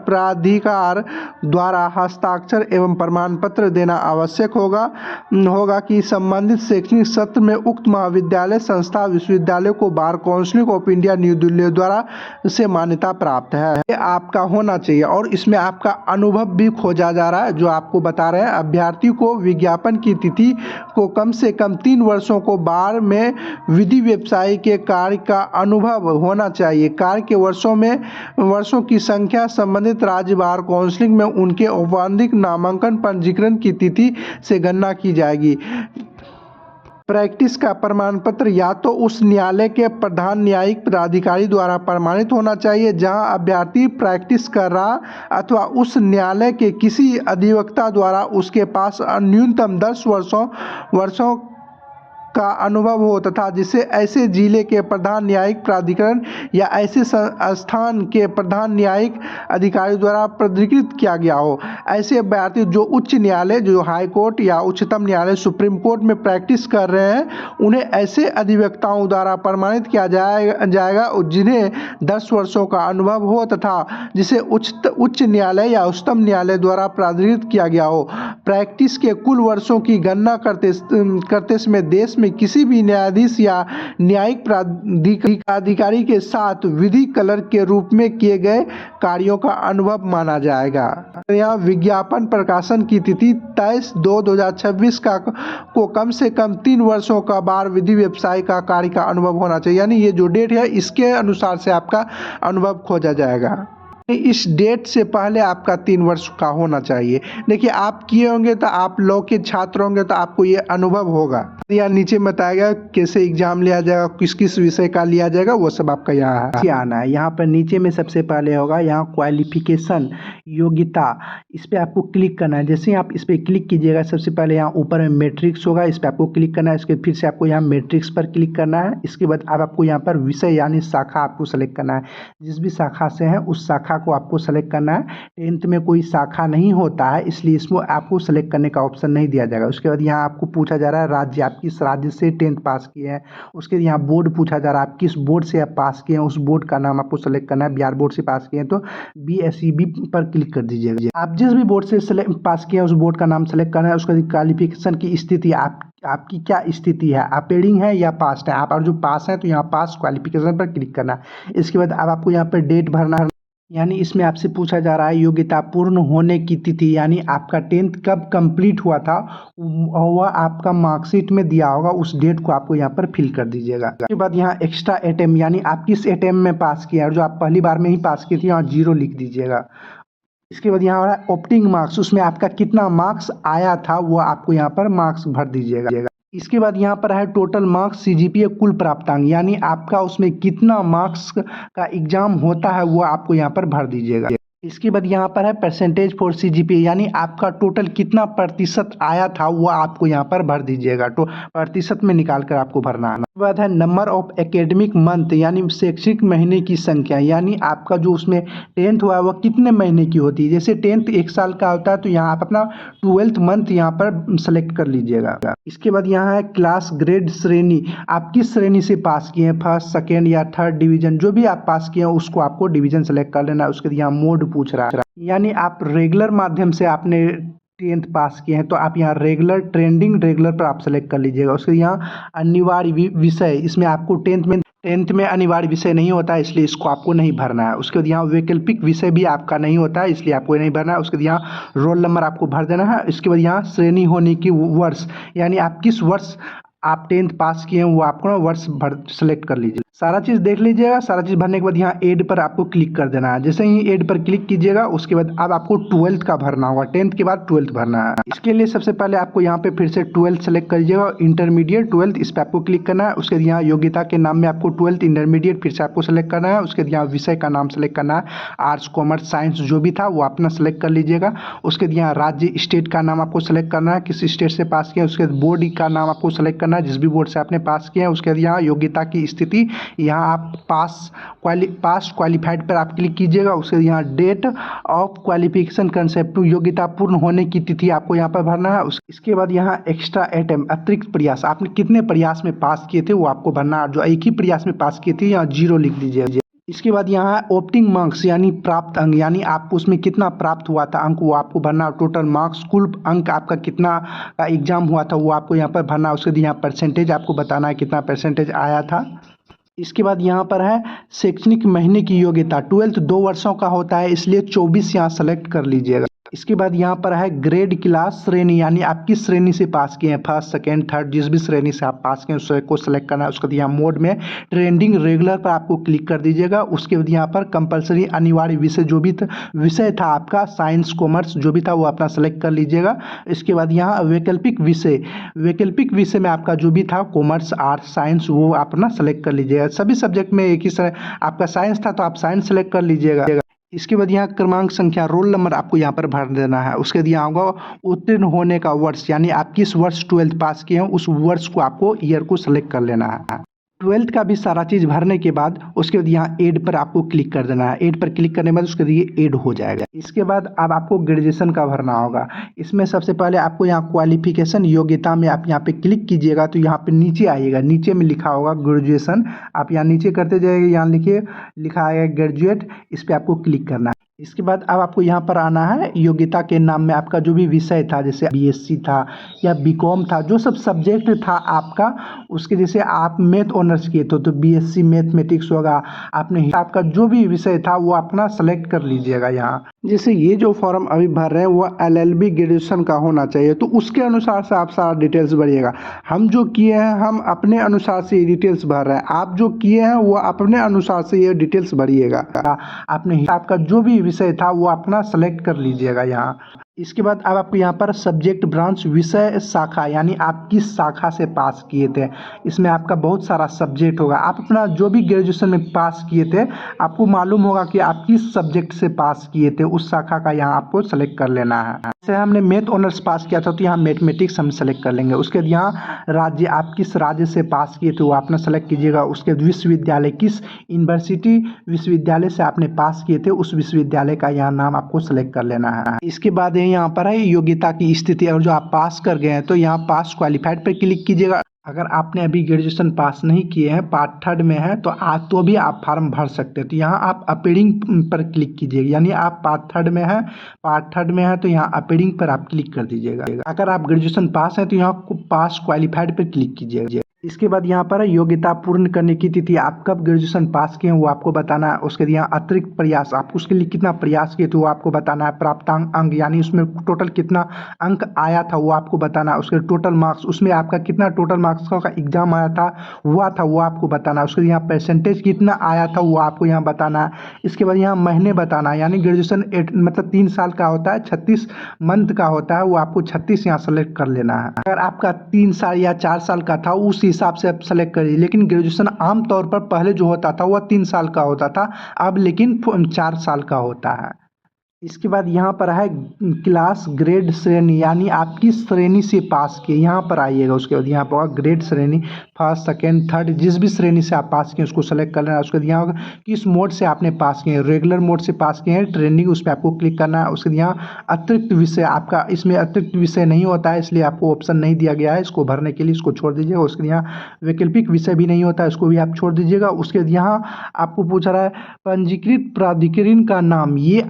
प्राधिकार द्वारा हस्ताक्षर एवं प्रमाण पत्र देना आवश्यक होगा कि संबंधित शैक्षणिक सत्र में उक्त महाविद्यालय संस्था विश्वविद्यालय को bar council of India new Delhi द्वारा से मान्यता प्राप्त है। ये आपका होना चाहिए और इसमें आपका अनुभव भी खोजा जा रहा है जो आपको बता रहे हैं। अभ्यर्थी को विज्ञापन की तिथि को कम से कम 3 वर्षों को बार में विधि व्यवसाय के कार्य का अनुभव होना चाहिए। कार्य के वर्षों की संख्या संबंधित राज्य बार काउंसिल में उनके औपचारिक नामांकन पंजीकरण की तिथि से गणना की जाएगी। प्रैक्टिस का प्रमाण पत्र या तो उस न्यायालय के प्रधान न्यायिक पदाधिकारी द्वारा प्रमाणित होना चाहिए जहां अभ्यर्थी प्रैक्टिस कर रहा, अथवा उस न्यायालय के किसी अधिवक्ता द्वारा उसके पास न्यूनतम 10 वर्षों का अनुभव हो तथा जिसे ऐसे जिले के प्रधान न्यायिक प्राधिकरण या ऐसे संस्थान के प्रधान न्यायिक अधिकारी द्वारा प्राधिकृत किया गया हो। ऐसे अभ्यर्थी जो उच्च न्यायालय जो हाई कोर्ट या उच्चतम न्यायालय सुप्रीम कोर्ट में प्रैक्टिस कर रहे हैं उन्हें ऐसे अधिवक्ताओं द्वारा प्रमाणित किया जाएगा जिन्हें 10 वर्षों का अनुभव हो तथा जिसे उच्च न्यायालय या उच्चतम न्यायालय द्वारा प्राधिकृत किया गया हो। प्रैक्टिस के कुल वर्षों की गणना करते समय देश में किसी भी न्यायाधीश या न्यायिक प्राधिकारी के साथ विधि कलर के रूप में किए गए कार्यों का अनुभव माना जाएगा। यहाँ विज्ञापन प्रकाशन की तिथि 23/2/2026 को कम से कम 3 वर्षों का बार विधि व्यवसाय का कार्य का अनुभव होना चाहिए, यानी ये जो डेट है इसके अनुसार से आपका अनुभव खोजा जाएगा। इस डेट से पहले आपका 3 वर्ष का होना चाहिए। देखिए आप किए होंगे तो आप लॉ के छात्र होंगे तो आपको ये अनुभव होगा। यहाँ नीचे बताया गया कैसे एग्जाम लिया जाएगा, किस किस विषय का लिया जाएगा, वो सब आपका यहाँ आना है। यहाँ पर नीचे में सबसे पहले होगा यहाँ क्वालिफिकेशन योग्यता, इस पर आपको क्लिक करना है। जैसे ही आप इस पर क्लिक कीजिएगा सबसे पहले यहाँ ऊपर में मैट्रिक्स होगा, इस पर आपको क्लिक करना है। इसके फिर से आपको यहाँ मैट्रिक्स पर क्लिक करना है। इसके बाद आपको यहाँ पर विषय यानी शाखा आपको सेलेक्ट करना है। जिस भी शाखा से है उस शाखा को आपको सेलेक्ट करना है। 10th में कोई शाखा नहीं होता है इसलिए इसमें आपको सेलेक्ट करने का ऑप्शन नहीं दिया जाएगा। उसके बाद यहाँ आपको पूछा जा रहा है राज्य, आप किस राज्य से 10th पास किए हैं। उसके यहाँ बोर्ड पूछा जा रहा है, आप किस बोर्ड से आप पास किए हैं, उस बोर्ड का नाम आपको सेलेक्ट करना है। बिहार बोर्ड से पास किए हैं तो BSEB पर क्लिक कर दीजिएगा। आप जिस भी बोर्ड से पास किए हैं उस बोर्ड का नाम सेलेक्ट करना है। उसका क्वालिफिकेशन की स्थिति आपकी क्या स्थिति है, आप पेडिंग है या पास है। आप जो पास है तो यहाँ पास क्वालिफिकेशन पर क्लिक करना है। इसके बाद अब आपको यहाँ पर डेट भरना है, यानी इसमें आपसे पूछा जा रहा है योग्यता पूर्ण होने की तिथि, यानी आपका 10th कब कंप्लीट हुआ था वह आपका मार्कशीट में दिया होगा, उस डेट को आपको यहाँ पर फिल कर दीजिएगा। उसके बाद यहाँ एक्स्ट्रा अटेम्प्ट यानी आप किस अटेम्प्ट में पास किया है, जो आप पहली बार में ही पास किए थे यहाँ 0 लिख दीजिएगा। इसके बाद यहाँ ऑप्टिंग मार्क्स, उसमें आपका कितना मार्क्स आया था वो आपको यहाँ पर मार्क्स भर दीजिएगा। इसके बाद यहाँ पर है टोटल मार्क्स सीजीपीए कुल प्राप्तांक, यानी आपका उसमें कितना मार्क्स का एग्जाम होता है वो आपको यहाँ पर भर दीजिएगा। इसके बाद यहाँ पर है परसेंटेज फॉर सीजीपीए, यानी आपका टोटल कितना प्रतिशत आया था वो आपको यहाँ पर भर दीजिएगा। तो प्रतिशत में निकाल कर आपको भरना है। इसके बाद है नंबर ऑफ एकेडमिक मंथ, यानी शैक्षिक महीने की संख्या, यानी आपका जो उसमें 10th हुआ है वो कितने महीने की होती है। जैसे 10th 1 साल का होता है तो यहाँ आप अपना 12th मंथ यहाँ पर सेलेक्ट कर लीजिएगा। इसके बाद यहाँ है क्लास ग्रेड श्रेणी, आप किस श्रेणी से पास किए हैं, फर्स्ट सेकेंड या थर्ड डिवीजन, जो भी आप पास किए हैं उसको आपको डिवीजन सेलेक्ट कर लेना है। उसके बाद यहाँ मोड पूछ रहा है, यानी आप रेगुलर माध्यम से आपने 10th पास किए हैं तो आप यहाँ रेगुलर ट्रेंडिंग रेगुलर पर आप सेलेक्ट कर लीजिएगा। उसके यहाँ अनिवार्य विषय, इसमें आपको 10th में अनिवार्य विषय नहीं होता है, इसलिए इसको आपको नहीं भरना है। उसके बाद यहाँ वैकल्पिक विषय भी आपका नहीं होता है, इसलिए आपको नहीं भरना है। उसके बाद यहाँ रोल नंबर आपको भर देना है। इसके बाद यहाँ श्रेणी होने की वर्ष, यानी आप किस वर्ष आप 10th पास किए हैं वो आपको वर्ष भर सेलेक्ट कर लीजिए। सारा चीज़ देख लीजिएगा। सारा चीज़ भरने के बाद यहाँ एड पर आपको क्लिक कर देना है। जैसे ही एड पर क्लिक कीजिएगा उसके बाद अब आपको 12th का भरना होगा, 10th के बाद 12th भरना है। इसके लिए सबसे पहले आपको यहाँ पे फिर से 12th सेलेक्ट करिएगा, इंटरमीडिएट 12th इस पर आपको क्लिक करना है। उसके बाद यहाँ योग्यता के नाम में आपको 12th इंटरमीडिएट फिर से आपको सेलेक्ट करना है। उसके बाद यहाँ विषय का नाम सेलेक्ट करना है, आर्ट्स कॉमर्स साइंस जो भी था वो अपना सेलेक्ट कर लीजिएगा। उसके बाद यहाँ राज्य स्टेट का नाम आपको सेलेक्ट करना है, किस स्टेट से पास किया। उसके बाद बोर्ड का नाम आपको सेलेक्ट करना है, जिस भी बोर्ड से आपने पास किया है। उसके बाद यहाँ योग्यता की स्थिति, यहाँ आप पास क्वालिफाइड पर आप क्लिक कीजिएगा। उसके यहाँ डेट ऑफ क्वालिफिकेशन कंसेप्ट योग्यता पूर्ण होने की तिथि आपको यहाँ पर भरना है। इसके बाद यहाँ एक्स्ट्रा अटेम्प्ट अतिरिक्त प्रयास, आपने कितने प्रयास में पास किए थे वो आपको भरना है। जो एक ही प्रयास में पास किए थे यहाँ 0 लिख दीजिए। इसके बाद यहाँ ऑप्टिंग मार्क्स, यानी प्राप्त अंक, यानी आपको उसमें कितना प्राप्त हुआ था अंक वो आपको भरना। टोटल मार्क्स कुल अंक आपका कितना का एग्जाम हुआ था वो आपको यहाँ पर भरना। उसके बाद यहाँ परसेंटेज आपको बताना है कितना परसेंटेज आया था। इसके बाद यहाँ पर है शैक्षणिक महीने की योग्यता, 12th 2 वर्षों का होता है, इसलिए 24 यहाँ सेलेक्ट कर लीजिएगा। इसके बाद यहाँ पर है ग्रेड क्लास श्रेणी, यानी आप किस श्रेणी से पास किए हैं, फर्स्ट सेकेंड थर्ड जिस भी श्रेणी से आप पास किए हैं उसको सेलेक्ट करना है। उसके बाद यहाँ मोड में ट्रेंडिंग रेगुलर पर आपको क्लिक कर दीजिएगा। उसके बाद यहाँ पर कंपलसरी अनिवार्य विषय जो भी विषय था आपका साइंस कॉमर्स जो भी था वो अपना सेलेक्ट कर लीजिएगा। इसके बाद यहाँ वैकल्पिक विषय में आपका जो भी था कॉमर्स आर्ट्स साइंस वो अपना सेलेक्ट कर लीजिएगा। सभी सब्जेक्ट में एक ही आपका साइंस था तो आप साइंस सेलेक्ट कर लीजिएगा। इसके बाद यहाँ क्रमांक संख्या रोल नंबर आपको यहाँ पर भर देना है। उसके बाद यहाँ होगा उत्तीर्ण होने का वर्ष, यानी आप किस वर्ष 12th पास किए हैं उस वर्ष को आपको ईयर को सेलेक्ट कर लेना है। 12th का भी सारा चीज़ भरने के बाद उसके बाद यहाँ एड पर आपको क्लिक कर देना है। एड पर क्लिक करने के बाद उसके बाद ये एड हो जाएगा। इसके बाद अब आपको ग्रेजुएशन का भरना होगा। इसमें सबसे पहले आपको यहाँ क्वालिफिकेशन योग्यता में आप यहाँ पे क्लिक कीजिएगा तो यहाँ पे नीचे आइएगा, नीचे में लिखा होगा ग्रेजुएशन, आप यहाँ नीचे करते जाइएगा, यहाँ लिखा आएगा ग्रेजुएट, इस पर आपको क्लिक करना है। इसके बाद अब आपको यहाँ पर आना है योग्यता के नाम में आपका जो भी विषय था, जैसे बीएससी था या बीकॉम था, जो सब सब्जेक्ट था आपका उसके, जैसे आप मैथ ऑनर्स किए तो बीएससी मैथमेटिक्स होगा। आपने आपका जो भी विषय था वो अपना सेलेक्ट कर लीजिएगा। यहाँ जैसे ये जो फॉर्म अभी भर रहे हैं वो एलएलबी ग्रेजुएशन का होना चाहिए, तो उसके अनुसार से आप सारा डिटेल्स भरिएगा। हम जो किए हैं हम अपने अनुसार से ये डिटेल्स भर रहे हैं, आप जो किए हैं वो अपने अनुसार से ये डिटेल्स भरिएगा। आपने आपका जो भी विषय था वो अपना सेलेक्ट कर लीजिएगा यहाँ। इसके बाद अब आपको यहाँ पर सब्जेक्ट ब्रांच विषय शाखा, यानी आप किस शाखा से पास किए थे, इसमें आपका बहुत सारा सब्जेक्ट होगा। आप अपना जो भी ग्रेजुएशन में पास किए थे आपको मालूम होगा कि आप किस सब्जेक्ट से पास किए थे, उस शाखा का यहाँ आपको सेलेक्ट कर लेना है। जैसे हमने मैथ ऑनर्स पास किया था तो यहाँ मैथमेटिक्स हम सेलेक्ट कर लेंगे। उसके बाद यहाँ राज्य, आप किस राज्य से पास किए थे वो अपना सेलेक्ट कीजिएगा। उसके बाद विश्वविद्यालय, किस यूनिवर्सिटी विश्वविद्यालय से आपने पास किए थे उस विश्वविद्यालय का यहाँ नाम आपको सेलेक्ट कर लेना है। इसके बाद यहाँ पर है योग्यता की स्थिति, और जो आप पास कर गए हैं तो यहाँ पास क्वालिफाइड पर क्लिक कीजिएगा। अगर आपने अभी ग्रेजुएशन पास नहीं किए हैं, पार्ट 3rd में है तो आज तो भी आप फॉर्म भर सकते हैं। तो यहाँ आप अपीयरिंग पर क्लिक कीजिएगा, यानी आप पार्ट 3rd में है तो यहाँ अपीयरिंग पर आप क्लिक कर दीजिएगा। अगर आप ग्रेजुएशन पास हैं तो यहाँ पास क्वालिफाइड पर क्लिक कीजिएगा। इसके बाद यहाँ पर योग्यता पूर्ण करने की तिथि, आप कब ग्रेजुएशन पास किए हैं वो आपको बताना है। उसके बाद यहाँ अतिरिक्त प्रयास, आप उसके लिए कितना प्रयास किए थे वो आपको बताना है। प्राप्तांक अंक यानी उसमें टोटल कितना अंक आया था वो आपको बताना है। उसके टोटल मार्क्स, उसमें आपका कितना टोटल मार्क्स का एग्जाम आया था वो आपको बताना है। उसके यहाँ परसेंटेज कितना आया था वो आपको यहाँ बताना है। इसके बाद यहाँ महीने बताना है, यानी ग्रेजुएशन मतलब 3 साल का होता है, 36 मंथ का होता है, वो आपको 36 यहाँ सेलेक्ट कर लेना है। अगर आपका 3 साल या 4 साल का था उस हिसाब से आप सेलेक्ट करिए, लेकिन ग्रेजुएशन आमतौर पर पहले जो होता था वह 3 साल का होता था, अब लेकिन 4 साल का होता है। इसके बाद यहाँ पर है क्लास ग्रेड श्रेणी, यानी आप किस श्रेणी से पास किए यहाँ पर आइएगा। उसके बाद यहाँ पर ग्रेड श्रेणी, फर्स्ट सेकेंड थर्ड, जिस भी श्रेणी से आप पास किए उसको सेलेक्ट कर लेना है। उसके बाद यहाँ किस मोड से आपने पास किए, रेगुलर मोड से पास किए हैं, ट्रेनिंग, उस पर आपको क्लिक करना है। उसके बाद यहाँ अतिरिक्त विषय, आपका इसमें अतिरिक्त विषय नहीं होता है इसलिए आपको ऑप्शन नहीं दिया गया है, इसको भरने के लिए इसको छोड़ दीजिएगा। उसके यहाँ वैकल्पिक विषय भी नहीं होता है, इसको भी आप छोड़ दीजिएगा। उसके बाद यहाँ आपको पूछ रहा है पंजीकृत प्राधिकरण का नाम, ये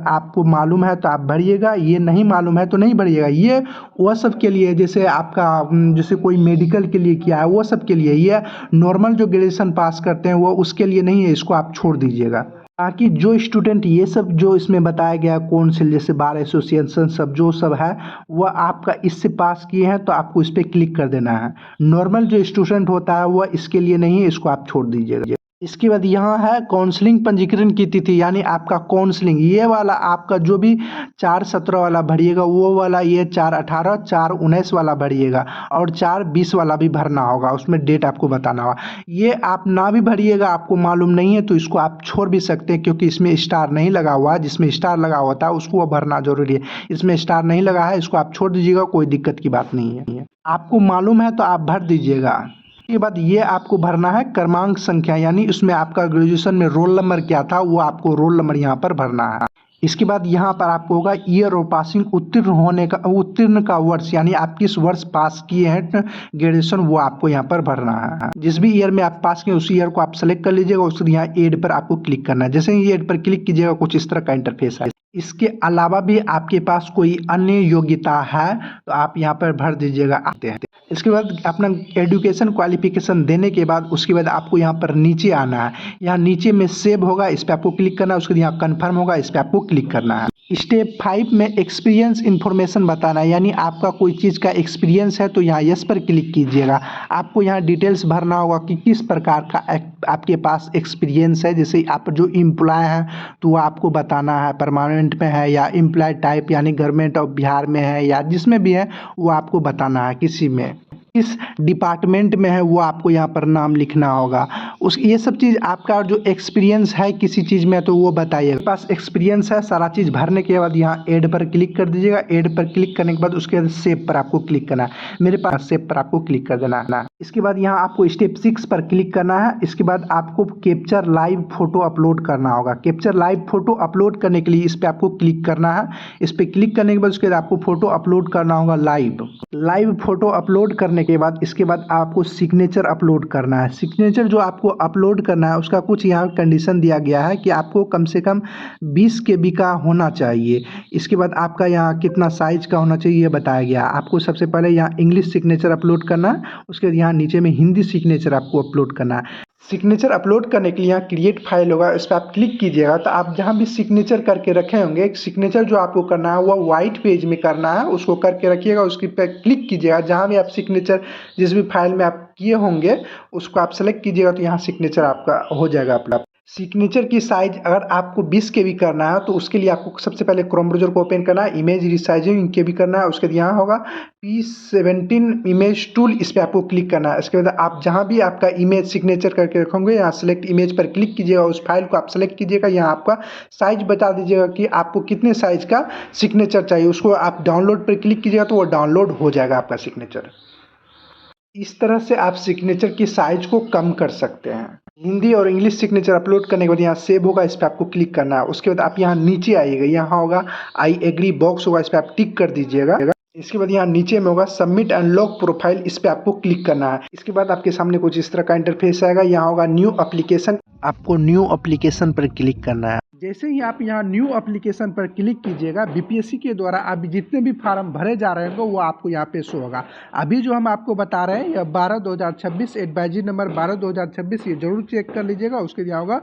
आपको मालूम है तो आप भरिएगा, ये नहीं मालूम है तो नहीं भरिएगा। ये वह सब के लिए, जैसे आपका जैसे कोई मेडिकल के लिए किया है वो सब के लिए, ये नॉर्मल जो ग्रेजुएशन पास करते हैं वो उसके लिए नहीं है, इसको आप छोड़ दीजिएगा। ताकि जो स्टूडेंट ये सब जो इसमें बताया गया काउंसिल जैसे बार एसोसिएशन सब जो सब है वह आपका इससे पास किए हैं तो आपको इस पर क्लिक कर देना है। नॉर्मल जो स्टूडेंट होता है वह इसके लिए नहीं है, इसको आप छोड़ दीजिएगा। इसके बाद यहाँ है काउंसलिंग पंजीकरण की तिथि, यानी आपका काउंसलिंग ये वाला आपका जो भी 4/17 वाला भरिएगा वो वाला, ये 4/18 4/19 वाला भरिएगा, और 4/20 वाला भी भरना होगा, उसमें डेट आपको बताना होगा। ये आप ना भी भरिएगा, आपको मालूम नहीं है तो इसको आप छोड़ भी सकते हैं, क्योंकि इसमें स्टार नहीं लगा हुआ है। जिसमें स्टार लगा होता है उसको भरना जरूरी है, इसमें स्टार नहीं लगा है, इसको आप छोड़ दीजिएगा, कोई दिक्कत की बात नहीं है। आपको मालूम है तो आप भर दीजिएगा। के बाद ये आपको भरना है क्रमांक संख्या, यानी उसमें आपका ग्रेजुएशन में रोल नंबर क्या था वो आपको रोल नंबर यहाँ पर भरना है। इसके बाद यहाँ पर आपको होगा ईयर और पासिंग, उत्तीर्ण का वर्ष, यानी आप किस वर्ष पास किए हैं ग्रेजुएशन वो आपको यहाँ पर भरना है। जिस भी ईयर में आप पास किए उसी ईयर को आप सेलेक्ट कर लीजिएगा। उसके यहाँ एड पर आपको क्लिक करना है। जैसे ही एड पर क्लिक कीजिएगा कुछ इस तरह का इंटरफेस है। इसके अलावा भी आपके पास कोई अन्य योग्यता है तो आप यहाँ पर भर दीजिएगा। आते हैं इसके बाद अपना एजुकेशन क्वालिफिकेशन देने के बाद उसके बाद आपको यहाँ पर नीचे आना है। यहाँ नीचे में सेव होगा, इस पर आपको क्लिक करना है। उसके बाद यहाँ कन्फर्म होगा, इस पर आपको क्लिक करना है। स्टेप 5 में एक्सपीरियंस इन्फॉर्मेशन बताना है, यानी आपका कोई चीज़ का एक्सपीरियंस है तो यहाँ यस पर क्लिक कीजिएगा। आपको यहाँ डिटेल्स भरना होगा कि किस प्रकार का आपके पास एक्सपीरियंस है। जैसे आप जो एम्प्लॉय हैं तो वो आपको बताना है, परमानेंट में है या एम्प्लॉय टाइप यानी गवर्नमेंट ऑफ बिहार में है या जिसमें भी है वो आपको बताना है। किसी में किस डिपार्टमेंट में है वो आपको यहाँ पर नाम लिखना होगा। ये सब चीज़ आपका जो एक्सपीरियंस है किसी चीज़ में तो वो बताइए। पास एक्सपीरियंस है, सारा चीज़ भरने के बाद यहाँ ऐड पर क्लिक कर दीजिएगा। ऐड पर क्लिक करने के बाद उसके बाद सेव पर आपको क्लिक करना है। मेरे पास सेव पर आपको क्लिक कर देना है। इसके बाद यहाँ आपको स्टेप 6 पर क्लिक करना है। इसके बाद आपको कैप्चर लाइव फोटो अपलोड करना होगा। कैप्चर लाइव फोटो अपलोड करने के लिए इस पर आपको क्लिक करना है। इस पर क्लिक करने के बाद उसके बाद आपको फोटो अपलोड करना होगा। लाइव फोटो अपलोड करने के बाद इसके बाद आपको सिग्नेचर अपलोड करना है। सिग्नेचर जो आपको अपलोड करना है उसका कुछ यहाँ कंडीशन दिया गया है कि आपको कम से कम 20 KB का होना चाहिए। इसके बाद आपका यहाँ कितना साइज का होना चाहिए ये बताया गया। आपको सबसे पहले यहाँ इंग्लिश सिग्नेचर अपलोड करना है। उसके बाद यहाँ नीचे में हिंदी सिग्नेचर आपको अपलोड करना है। सिग्नेचर अपलोड करने के लिए यहाँ क्रिएट फाइल होगा, इस पर आप क्लिक कीजिएगा तो आप जहाँ भी सिग्नेचर करके रखे होंगे, एक सिग्नेचर जो आपको करना है वह वाइट पेज में करना है, उसको करके रखिएगा। उसके पर क्लिक कीजिएगा, जहाँ भी आप सिग्नेचर जिस भी फाइल में आप किए होंगे उसको आप सेलेक्ट कीजिएगा तो यहाँ सिग्नेचर आपका हो जाएगा अपना। सिग्नेचर की साइज अगर आपको 20 KB करना है तो उसके लिए आपको सबसे पहले क्रोम ब्राउज़र को ओपन करना है, इमेज रिसाइजिंग KB करना है। उसके बाद यहाँ होगा P17 इमेज टूल, इस पर आपको क्लिक करना है। इसके बाद आप जहाँ भी आपका इमेज सिग्नेचर करके रखोगे यहाँ सेलेक्ट इमेज पर क्लिक कीजिएगा, उस फाइल को आप सेलेक्ट कीजिएगा। यहाँ आपका साइज बता दीजिएगा कि आपको कितने साइज का सिग्नेचर चाहिए, उसको आप डाउनलोड पर क्लिक कीजिएगा तो वो डाउनलोड हो जाएगा आपका सिग्नेचर। इस तरह से आप सिग्नेचर की साइज को कम कर सकते हैं। हिंदी और इंग्लिश सिग्नेचर अपलोड करने के बाद यहाँ सेव होगा, इस पर आपको क्लिक करना है। उसके बाद आप यहाँ नीचे आइएगा, यहाँ होगा आई एग्री बॉक्स होगा, इस पर आप टिक कर दीजिएगा। इसके बाद यहाँ नीचे में होगा सबमिट एंड लॉक प्रोफाइल, इस पर आपको क्लिक करना है। इसके बाद आपके सामने कुछ इस तरह का इंटरफेस आएगा। यहाँ होगा न्यू एप्लीकेशन, आपको न्यू एप्लीकेशन पर क्लिक करना है। जैसे ही आप यहाँ न्यू एप्लीकेशन पर क्लिक कीजिएगा, बीपीएससी के द्वारा आप जितने भी फार्म भरे जा रहे हैं वो आपको यहाँ पे शो होगा। अभी जो हम आपको बता रहे हैं, यह 12/2026 एडवाइजरी नंबर 12/2026, ये जरूर चेक कर लीजिएगा। उसके यहाँ होगा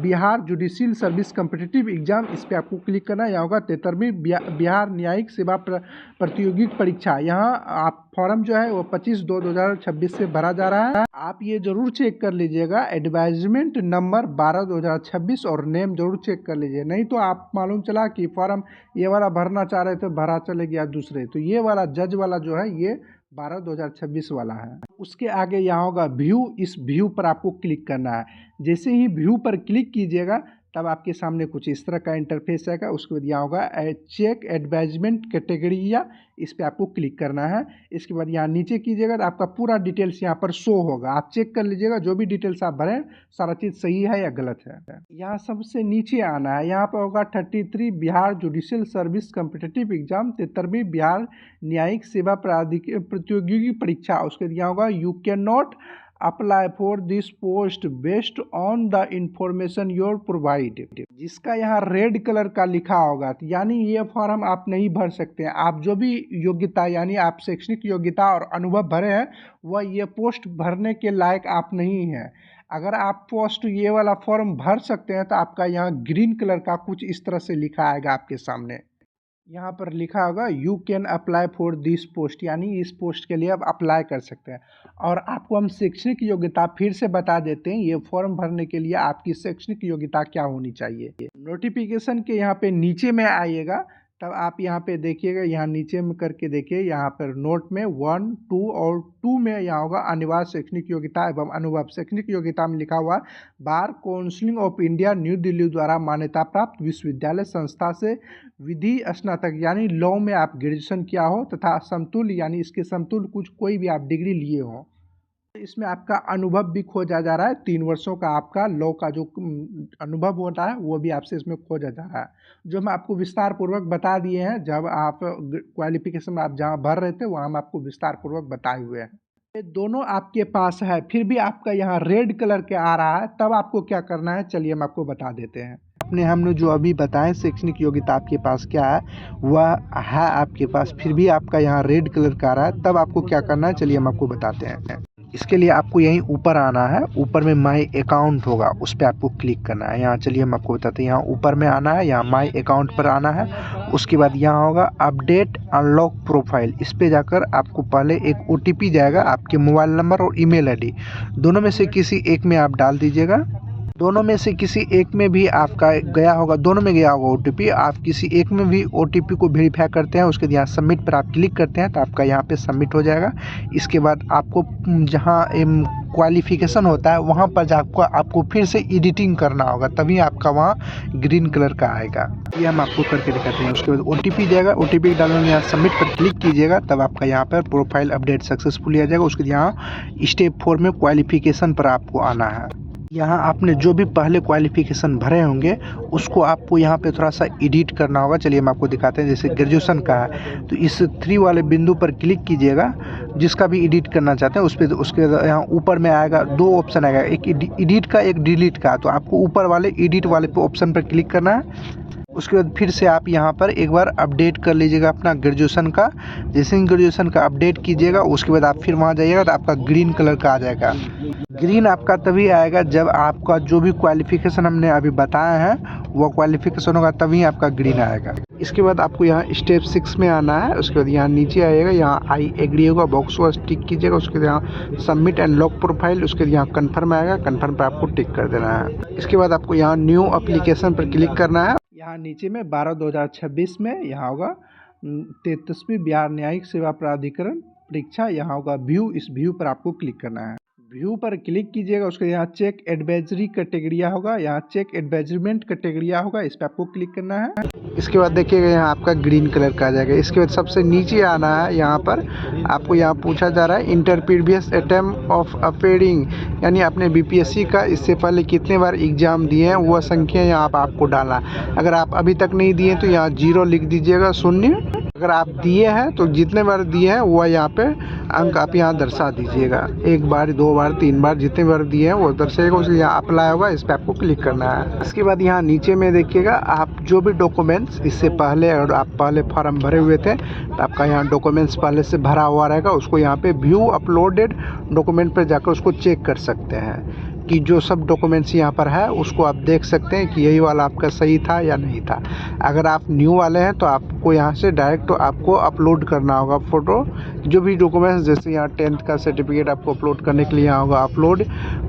Bihar judicial service competitive exam, इस पर आपको क्लिक करना है। यहाँ होगा 73वीं बिहार न्यायिक सेवा प्रतियोगी परीक्षा। यहाँ आप फॉर्म जो है वो 25/2/2026 से भरा जा रहा है। आप ये जरूर चेक कर लीजिएगा, एडवाइजमेंट नंबर 12/2026 और नेम जरूर चेक कर लीजिए, नहीं तो आप मालूम चला कि फॉर्म ये वाला भरना चाह रहे थे, भरा चले गया दूसरे। तो ये वाला जज वाला जो है ये 12/2026 वाला है। उसके आगे यहाँ होगा व्यू, इस व्यू पर आपको क्लिक करना है। जैसे ही व्यू पर क्लिक कीजिएगा तब आपके सामने कुछ इस तरह का इंटरफेस आएगा। उसके बाद यहाँ होगा चेक एडवाइजमेंट कैटेगरी, या इस पर आपको क्लिक करना है। इसके बाद यहाँ नीचे कीजिएगा तो आपका पूरा डिटेल्स यहाँ पर शो होगा। आप चेक कर लीजिएगा जो भी डिटेल्स आप भरें सारा चीज़ सही है या गलत है। यहाँ सबसे नीचे आना है, यहाँ पर होगा 33 Bihar judicial service competitive exam, 73वीं बिहार न्यायिक सेवा प्रतियोगी परीक्षा। उसके बाद यहाँ होगा you can not apply for this post based on the information your provide, जिसका यहाँ रेड कलर का लिखा होगा, यानी ये फॉर्म आप नहीं भर सकते हैं। आप जो भी योग्यता यानी आप शैक्षणिक योग्यता और अनुभव भरे हैं वह ये पोस्ट भरने के लायक आप नहीं हैं। अगर आप पोस्ट ये वाला फॉर्म भर सकते हैं तो आपका यहाँ ग्रीन कलर का कुछ इस तरह से लिखा आएगा आपके सामने। यहाँ पर लिखा होगा you can apply for this post, यानी इस पोस्ट के लिए आप अप्लाई कर सकते हैं। और आपको हम शैक्षणिक योग्यता फिर से बता देते हैं, ये फॉर्म भरने के लिए आपकी शैक्षणिक योग्यता क्या होनी चाहिए। नोटिफिकेशन के यहाँ पे नीचे में आइएगा, तब आप यहाँ पे देखिएगा, यहाँ नीचे में करके देखिए, यहाँ पर नोट में 1, 2 और 2 में यहाँ होगा अनिवार्य शैक्षणिक योग्यता एवं अनुभव। शैक्षणिक योग्यता में लिखा हुआ bar council of India new Delhi द्वारा मान्यता प्राप्त विश्वविद्यालय संस्था से विधि स्नातक यानी लॉ में आप ग्रेजुएशन किया हो तथा समतुल्य यानी इसके समतुल्य कुछ कोई भी आप डिग्री लिए हो। इसमें आपका अनुभव भी खोजा जा रहा है, 3 वर्षों का आपका लॉ का जो अनुभव होता है वो भी आपसे इसमें खोजा जा रहा है, जो हम आपको विस्तार पूर्वक बता दिए हैं। जब आप क्वालिफिकेशन आप जहाँ भर रहे थे वहाँ हम आपको विस्तार पूर्वक बताए हुए हैं। ये दोनों आपके पास है, फिर भी आपका यहाँ रेड कलर के आ रहा है, तब आपको क्या करना है चलिए हम आपको बता देते हैं। हमने जो अभी बताया शैक्षणिक योग्यता आपके पास क्या है वह है आपके पास, फिर भी आपका यहाँ रेड कलर का आ रहा है, तब आपको क्या करना है चलिए हम आपको बताते हैं। इसके लिए आपको यहीं ऊपर आना है, ऊपर में माई अकाउंट होगा उस पर आपको क्लिक करना है। यहाँ चलिए हम आपको बताते हैं, यहाँ ऊपर में आना है, यहाँ माई अकाउंट पर आना है। उसके बाद यहाँ होगा अपडेट अनलॉक प्रोफाइल, इस पे जाकर आपको पहले एक OTP जाएगा, आपके मोबाइल नंबर और ईमेल ID दोनों में से किसी एक में आप डाल दीजिएगा। दोनों में से किसी एक में भी आपका गया होगा, दोनों में गया होगा OTP, आप किसी एक में भी OTP को वेरीफाई करते हैं। उसके यहाँ सबमिट पर आप क्लिक करते हैं तो आपका यहाँ पे सबमिट हो जाएगा। इसके बाद आपको जहाँ क्वालिफिकेशन होता है वहाँ पर जाकर आपको फिर से एडिटिंग करना होगा, तभी आपका वहाँ ग्रीन कलर का आएगा। ये हम आपको करके दिखाते हैं। उसके बाद OTP जाएगा, OTP डालने यहाँ सबमिट पर क्लिक कीजिएगा, तब आपका यहाँ पर प्रोफाइल अपडेट सक्सेसफुली आ जाएगा। उसके यहाँ स्टेप 4 में क्वालिफिकेशन पर आपको आना है। यहाँ आपने जो भी पहले क्वालिफिकेशन भरे होंगे उसको आपको यहाँ पे थोड़ा सा एडिट करना होगा। चलिए हम आपको दिखाते हैं। जैसे ग्रेजुएशन का है तो इस 3 वाले बिंदु पर क्लिक कीजिएगा, जिसका भी एडिट करना चाहते हैं उस पर। उसके यहाँ ऊपर में आएगा 2 ऑप्शन आएगा, एक एडिट का एक डिलीट का, तो आपको ऊपर वाले एडिट वाले पे ऑप्शन पर क्लिक करना है। उसके बाद फिर से आप यहाँ पर एक बार अपडेट कर लीजिएगा अपना ग्रेजुएशन का। जैसे ही ग्रेजुएशन का अपडेट कीजिएगा उसके बाद आप फिर वहाँ जाइएगा तो आपका ग्रीन कलर का आ जाएगा। ग्रीन आपका तभी आएगा जब आपका जो भी क्वालिफिकेशन हमने अभी बताया है वो क्वालिफिकेशन होगा, तभी आपका ग्रीन आएगा। इसके बाद आपको यहाँ स्टेप 6 में आना है। उसके बाद यहाँ नीचे आएगा, यहाँ आई एग्री होगा, बॉक्स को टिक कीजिएगा। उसके बाद यहाँ सबमिट एंड लॉक प्रोफाइल, उसके बाद यहाँ कन्फर्म आएगा, कन्फर्म पर आपको टिक कर देना है। इसके बाद आपको यहाँ न्यू एप्लीकेशन पर क्लिक करना है। यहाँ नीचे में 12/2026 में यहाँ होगा 33वीं बिहार न्यायिक सेवा प्राधिकरण परीक्षा, यहाँ होगा व्यू, इस व्यू पर आपको क्लिक करना है। व्यू पर क्लिक कीजिएगा, उसके यहाँ चेक एडवाइजरी कैटेगरिया होगा, यहाँ चेक एडवाइजमेंट कैटेगरिया होगा, इस पर आपको क्लिक करना है। इसके बाद देखिएगा यहाँ आपका ग्रीन कलर का आ जाएगा। इसके बाद सबसे नीचे आना है, यहाँ पर आपको यहाँ पूछा जा रहा है inter previous attempt of appearing, यानी आपने BPSC का इससे पहले कितने बार एग्जाम दिए हैं वह संख्या यहाँ पर आपको डालना। अगर आप अभी तक नहीं दिए तो यहाँ 0 लिख दीजिएगा, 0। अगर आप दिए हैं तो जितने बार दिए हैं वो यहाँ पे अंक आप यहाँ दर्शा दीजिएगा। 1 बार, 2 बार, 3 बार, जितने बार दिए हैं वो दर्शाएगा। उसके यहाँ अप्लाई होगा, इस पर आपको क्लिक करना है। इसके बाद यहाँ नीचे में देखिएगा, आप जो भी डॉक्यूमेंट्स इससे पहले और आप पहले फॉर्म भरे हुए थे तो आपका यहाँ डॉक्यूमेंट्स पहले से भरा हुआ रहेगा, उसको यहाँ पे व्यू अपलोडेड डॉक्यूमेंट पर जाकर उसको चेक कर सकते हैं कि जो सब डॉक्यूमेंट्स यहाँ पर है उसको आप देख सकते हैं कि यही वाला आपका सही था या नहीं था। अगर आप न्यू वाले हैं तो आपको यहाँ से डायरेक्ट आपको अपलोड करना होगा फ़ोटो, जो भी डॉक्यूमेंट्स, जैसे यहाँ 10th का सर्टिफिकेट आपको अपलोड करने के लिए यहाँ होगा अपलोड,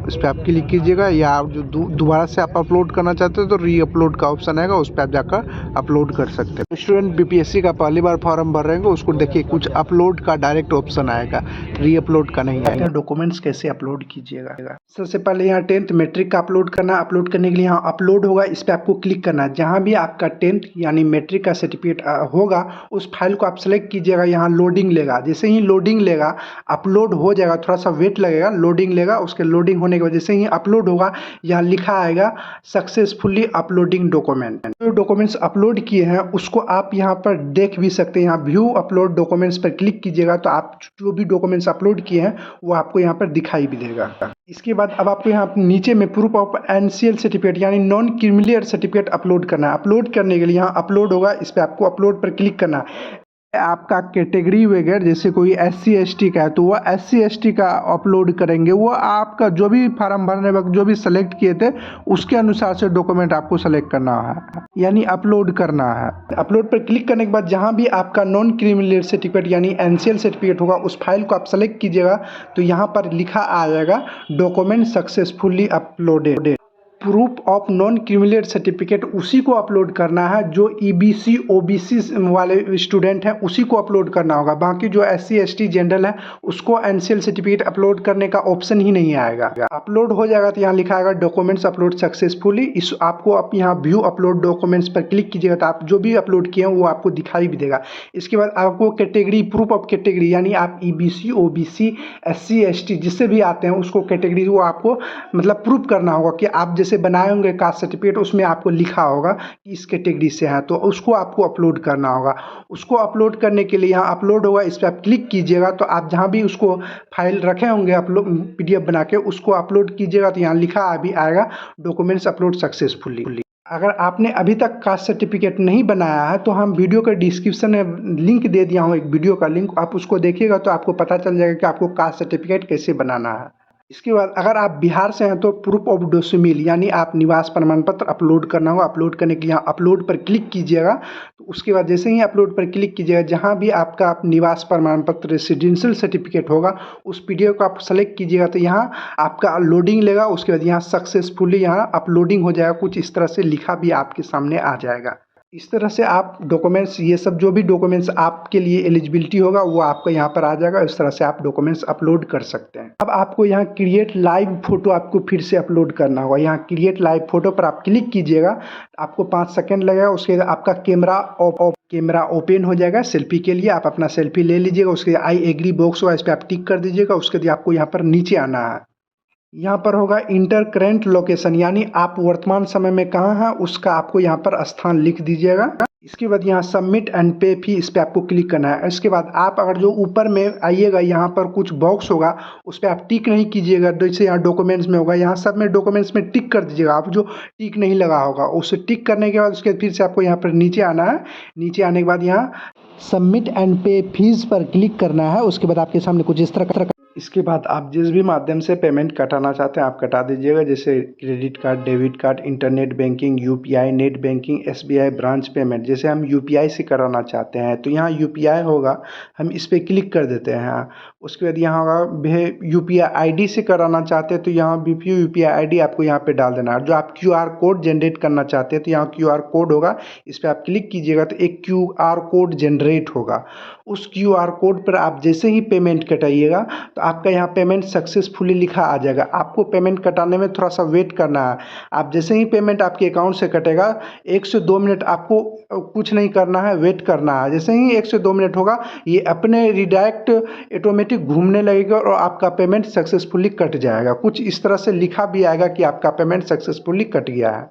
उस पर आप क्लिक कीजिएगा। या आप जो दोबारा से आप अपलोड करना चाहते हो तो री अपलोड का ऑप्शन आएगा, उस पर आप जाकर अपलोड कर सकते हैं। स्टूडेंट बीपीएससी का पहली बार फॉर्म भर रहे हैं उसको देखिए, कुछ अपलोड का डायरेक्ट ऑप्शन आएगा, री अपलोड का नहीं आएगा। डॉक्यूमेंट्स कैसे अपलोड कीजिएगा, सबसे पहले यहाँ 10th मैट्रिक का अपलोड करना। अपलोड करने के लिए यहाँ अपलोड होगा, इस पर आपको क्लिक करना है। जहाँ भी आपका 10th यानी मैट्रिक का सर्टिफिकेट होगा उस फाइल को आप सेलेक्ट कीजिएगा। यहाँ लोडिंग लेगा, जैसे ही लोडिंग लेगा अपलोड हो जाएगा, थोड़ा सा वेट लगेगा, लोडिंग लेगा। उसके लोडिंग होने के बाद जैसे ही अपलोड होगा यहाँ लिखा आएगा सक्सेसफुली अपलोडिंग डॉक्यूमेंट। जो डॉक्यूमेंट्स अपलोड किए हैं उसको आप यहाँ पर देख भी सकते हैं। यहाँ व्यू अपलोड डॉक्यूमेंट्स पर क्लिक कीजिएगा तो आप जो भी डॉक्यूमेंट्स अपलोड किए हैं वो आपको यहाँ पर दिखाई भी देगा। इसके बाद अब आपको यहाँ नीचे में प्रूफ ऑफ एनसीएल सर्टिफिकेट यानी नॉन क्रिमिनल सर्टिफिकेट अपलोड करना है। अपलोड करने के लिए यहाँ अपलोड होगा, इस पर आपको अपलोड पर क्लिक करना है। आपका कैटेगरी वगैरह जैसे कोई SC ST का है तो वो SC ST का अपलोड करेंगे। वो आपका जो भी फॉर्म भरने वक्त जो भी सेलेक्ट किए थे उसके अनुसार से डॉक्यूमेंट आपको सेलेक्ट करना है, यानी अपलोड करना है। अपलोड पर क्लिक करने के बाद जहां भी आपका नॉन क्रिमिनल सर्टिफिकेट यानी NCL सर्टिफिकेट होगा उस फाइल को आप सेलेक्ट कीजिएगा तो यहाँ पर लिखा आ जाएगा document successfully uploaded. Proof of non criminal certificate उसी को अपलोड करना है जो EBC OBC वाले स्टूडेंट हैं, उसी को अपलोड करना होगा। बाकी जो SC ST जनरल है उसको NCL सर्टिफिकेट अपलोड करने का ऑप्शन ही नहीं आएगा। अपलोड हो जाएगा तो यहाँ लिखा आएगा डॉक्यूमेंट्स अपलोड सक्सेसफुली। इस आपको आप यहाँ व्यू अपलोड डॉक्यूमेंट्स पर क्लिक कीजिएगा तो आप जो भी अपलोड किए हैं वो आपको दिखाई भी देगा। इसके बाद आपको कैटेगरी, प्रूफ ऑफ कैटेगरी यानी आप EBC OBC SC ST जिससे भी आते हैं उसको कैटेगरी वो आपको मतलब प्रूफ करना होगा कि आप जैसे बनाए होंगे कास्ट सर्टिफिकेट उसमें आपको लिखा होगा कि इस कैटेगरी से है, तो उसको आपको अपलोड करना होगा। उसको अपलोड करने के लिए यहाँ अपलोड होगा, इस पर आप क्लिक कीजिएगा तो आप जहाँ भी उसको फाइल रखे होंगे अपलोड PDF बना के उसको अपलोड कीजिएगा तो यहाँ लिखा अभी आएगा डॉक्यूमेंट्स अपलोड सक्सेसफुली। अगर आपने अभी तक कास्ट सर्टिफिकेट नहीं बनाया है तो हम वीडियो के डिस्क्रिप्शन में लिंक दे दिया हूँ, एक वीडियो का लिंक, आप उसको देखिएगा तो आपको पता चल जाएगा कि आपको कास्ट सर्टिफिकेट कैसे बनाना है। इसके बाद अगर आप बिहार से हैं तो प्रूफ ऑफ डोमिसाइल यानी आप निवास प्रमाण पत्र अपलोड करना होगा। अपलोड करने के लिए यहाँ अपलोड पर क्लिक कीजिएगा तो उसके बाद जैसे ही अपलोड पर क्लिक कीजिएगा जहाँ भी आपका निवास प्रमाण पत्र रेसिडेंशियल सर्टिफिकेट होगा उस PDF को आप सेलेक्ट कीजिएगा तो यहाँ आपका लोडिंग लेगा। उसके बाद यहाँ सक्सेसफुली यहाँ अपलोडिंग हो जाएगा, कुछ इस तरह से लिखा भी आपके सामने आ जाएगा। इस तरह से आप डॉक्यूमेंट्स, ये सब जो भी डॉक्यूमेंट्स आपके लिए एलिजिबिलिटी होगा वो आपका यहाँ पर आ जाएगा। इस तरह से आप डॉक्यूमेंट्स अपलोड कर सकते हैं। अब आपको यहाँ क्रिएट लाइव फोटो आपको फिर से अपलोड करना होगा। यहाँ क्रिएट लाइव फोटो पर आप क्लिक कीजिएगा, आपको 5 सेकंड लगेगा। उसके बाद आपका कैमरा ओपन हो जाएगा सेल्फी के लिए। आप अपना सेल्फी ले लीजिएगा, उसके आई एग्री बॉक्स होगा, इस पर आप टिक कर दीजिएगा। उसके बाद आपको यहाँ पर नीचे आना है, यहाँ पर होगा इंटर करेंट लोकेशन यानी आप वर्तमान समय में कहाँ हैं उसका आपको यहाँ पर स्थान लिख दीजिएगा। इसके बाद यहाँ सबमिट एंड पे फी, इस पर आपको क्लिक करना है। इसके बाद आप अगर जो ऊपर में आइएगा यहाँ पर कुछ बॉक्स होगा उस पर आप टिक नहीं कीजिएगा, जैसे यहाँ डॉक्यूमेंट्स में होगा, यहाँ सब में डॉक्यूमेंट्स में टिक कर दीजिएगा। आप जो टिक नहीं लगा होगा उसे टिक करने के बाद उसके फिर से आपको यहाँ पर नीचे आना है। नीचे आने के बाद यहाँ सबमिट एंड पे फीस पर क्लिक करना है। उसके बाद आपके सामने कुछ इस तरह का, इसके बाद आप जिस भी माध्यम से पेमेंट कटाना चाहते हैं आप कटा दीजिएगा, जैसे credit card, debit card, internet banking, UPI, net banking, SBI branch payment. जैसे हम UPI से कराना चाहते हैं तो यहाँ UPI होगा, हम इस पर क्लिक कर देते हैं। उसके बाद यहाँ होगा UPI ID से कराना चाहते हैं तो यहाँ भी UPI ID आपको यहाँ पे डाल देना है। जो आप QR कोड जनरेट करना चाहते हैं तो यहाँ QR कोड होगा, इस पर आप क्लिक कीजिएगा तो एक QR कोड जनरेट होगा। उस QR कोड पर आप जैसे ही पेमेंट कटाइएगा तो आपका यहाँ पेमेंट सक्सेसफुली लिखा आ जाएगा। आपको पेमेंट कटाने में थोड़ा सा वेट करना है। आप जैसे ही पेमेंट आपके अकाउंट से कटेगा 1 से 2 मिनट आपको कुछ नहीं करना है, वेट करना है। जैसे ही 1 से 2 मिनट होगा ये अपने रिडायरेक्ट ऑटोमेटिक घूमने लगेगा और आपका पेमेंट सक्सेसफुली कट जाएगा। कुछ इस तरह से लिखा भी आएगा कि आपका पेमेंट सक्सेसफुली कट गया है।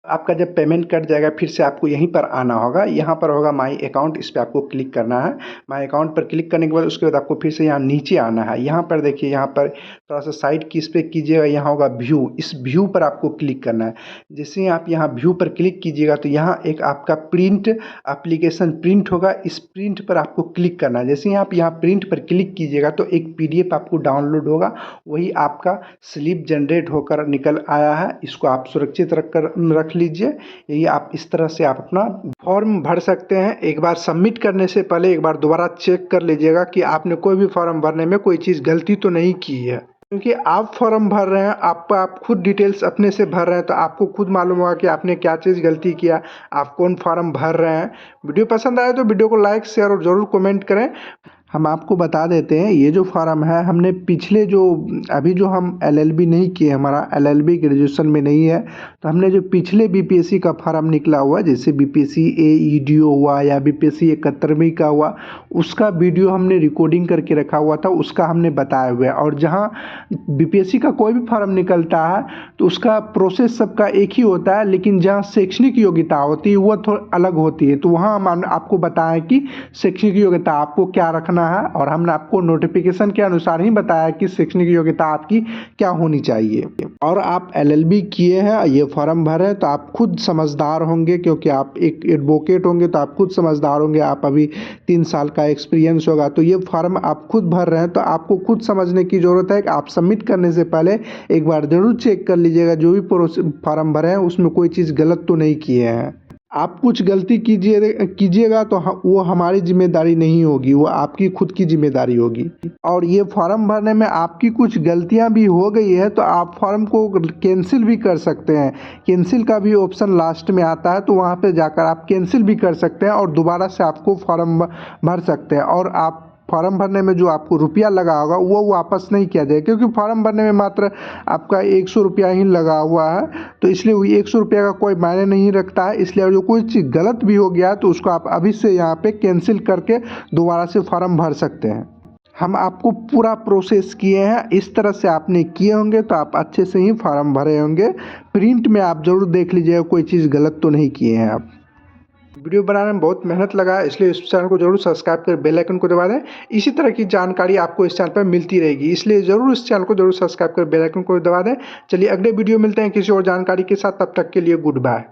आपका जब पेमेंट कट जाएगा फिर से आपको यहीं पर आना होगा, यहाँ पर होगा माई अकाउंट, इस पर आपको क्लिक करना है। माई अकाउंट पर क्लिक करने के बाद उसके बाद आपको फिर से यहाँ नीचे आना है। यहाँ पर देखिए, यहाँ पर थोड़ा सा साइड की इस पर कीजिएगा, यहाँ होगा व्यू, इस व्यू पर आपको क्लिक करना है। जैसे ही आप यहाँ व्यू पर क्लिक कीजिएगा तो यहाँ एक आपका प्रिंट एप्लीकेशन प्रिंट होगा, इस प्रिंट पर आपको क्लिक करना है। जैसे ही आप यहाँ प्रिंट पर क्लिक कीजिएगा तो एक PDF आपको डाउनलोड होगा, वही आपका स्लिप जनरेट होकर निकल आया है। इसको आप सुरक्षित रख लीजिए। यही आप इस तरह से आप अपना फॉर्म भर सकते हैं। एक बार सबमिट करने से पहले एक बार दोबारा चेक कर लीजिएगा कि आपने कोई भी फॉर्म भरने में कोई चीज़ गलती तो नहीं की है, क्योंकि आप फॉर्म भर रहे हैं, आप खुद डिटेल्स अपने से भर रहे हैं, तो आपको खुद मालूम होगा कि आपने क्या चीज़ गलती किया, आप कौन फॉर्म भर रहे हैं। वीडियो पसंद आए तो वीडियो को लाइक शेयर और ज़रूर कमेंट करें। हम आपको बता देते हैं, ये जो फार्म है हमने पिछले जो अभी जो हम LLB नहीं किए, हमारा LLB ग्रेजुएशन में नहीं है, तो हमने जो पिछले BPSC का फार्म निकला हुआ जैसे BPSC AEDO हुआ या BPSC 71वीं का हुआ, उसका वीडियो हमने रिकॉर्डिंग करके रखा हुआ था, उसका हमने बताया हुआ है। और जहाँ BPSC का कोई भी फार्म निकलता है तो उसका प्रोसेस सबका एक ही होता है, लेकिन जहाँ शैक्षणिक योग्यता होती है वह थोड़ा अलग होती है। तो वहाँ हम आपको बताएं कि शैक्षणिक योग्यता आपको क्या रखना है, और हमने आपको नोटिफिकेशन के अनुसार ही बताया कि शैक्षणिक योग्यता आपकी क्या होनी चाहिए। और आप LLB किए हैं, ये फॉर्म भरे तो आप खुद समझदार होंगे, क्योंकि आप एक एडवोकेट होंगे तो आप खुद समझदार होंगे। आप अभी 3 साल का एक्सपीरियंस होगा, तो ये फॉर्म आप खुद भर रहे हैं तो आपको खुद समझने की ज़रूरत है कि आप सबमिट करने से पहले एक बार ज़रूर चेक कर लीजिएगा जो भी फॉर्म भरे हैं उसमें कोई चीज़ गलत तो नहीं किए हैं। आप कुछ गलती कीजिएगा तो वो हमारी जिम्मेदारी नहीं होगी, वो आपकी खुद की जिम्मेदारी होगी। और ये फॉर्म भरने में आपकी कुछ गलतियां भी हो गई है तो आप फॉर्म को कैंसिल भी कर सकते हैं। कैंसिल का भी ऑप्शन लास्ट में आता है, तो वहाँ पे जाकर आप कैंसिल भी कर सकते हैं और दोबारा से आपको फॉर्म भर सकते हैं। और आप फॉर्म भरने में जो आपको रुपया लगा होगा वो वापस नहीं किया जाए, क्योंकि फॉर्म भरने में मात्र आपका 100 रुपया ही लगा हुआ है, तो इसलिए वही 100 रुपया का कोई मायने नहीं रखता है। इसलिए जो कोई चीज़ गलत भी हो गया है तो उसको आप अभी से यहाँ पे कैंसिल करके दोबारा से फॉर्म भर सकते हैं। हम आपको पूरा प्रोसेस किए हैं, इस तरह से आपने किए होंगे तो आप अच्छे से ही फॉर्म भरे होंगे। प्रिंट में आप ज़रूर देख लीजिएगा कोई चीज़ गलत तो नहीं किए हैं आप। वीडियो बनाने में बहुत मेहनत लगा है, इसलिए इस चैनल को जरूर सब्सक्राइब कर बेल आइकन को दबा दें। इसी तरह की जानकारी आपको इस चैनल पर मिलती रहेगी, इसलिए ज़रूर इस चैनल को जरूर सब्सक्राइब कर बेल आइकन को दबा दें। चलिए अगले वीडियो मिलते हैं किसी और जानकारी के साथ, तब तक के लिए गुड बाय।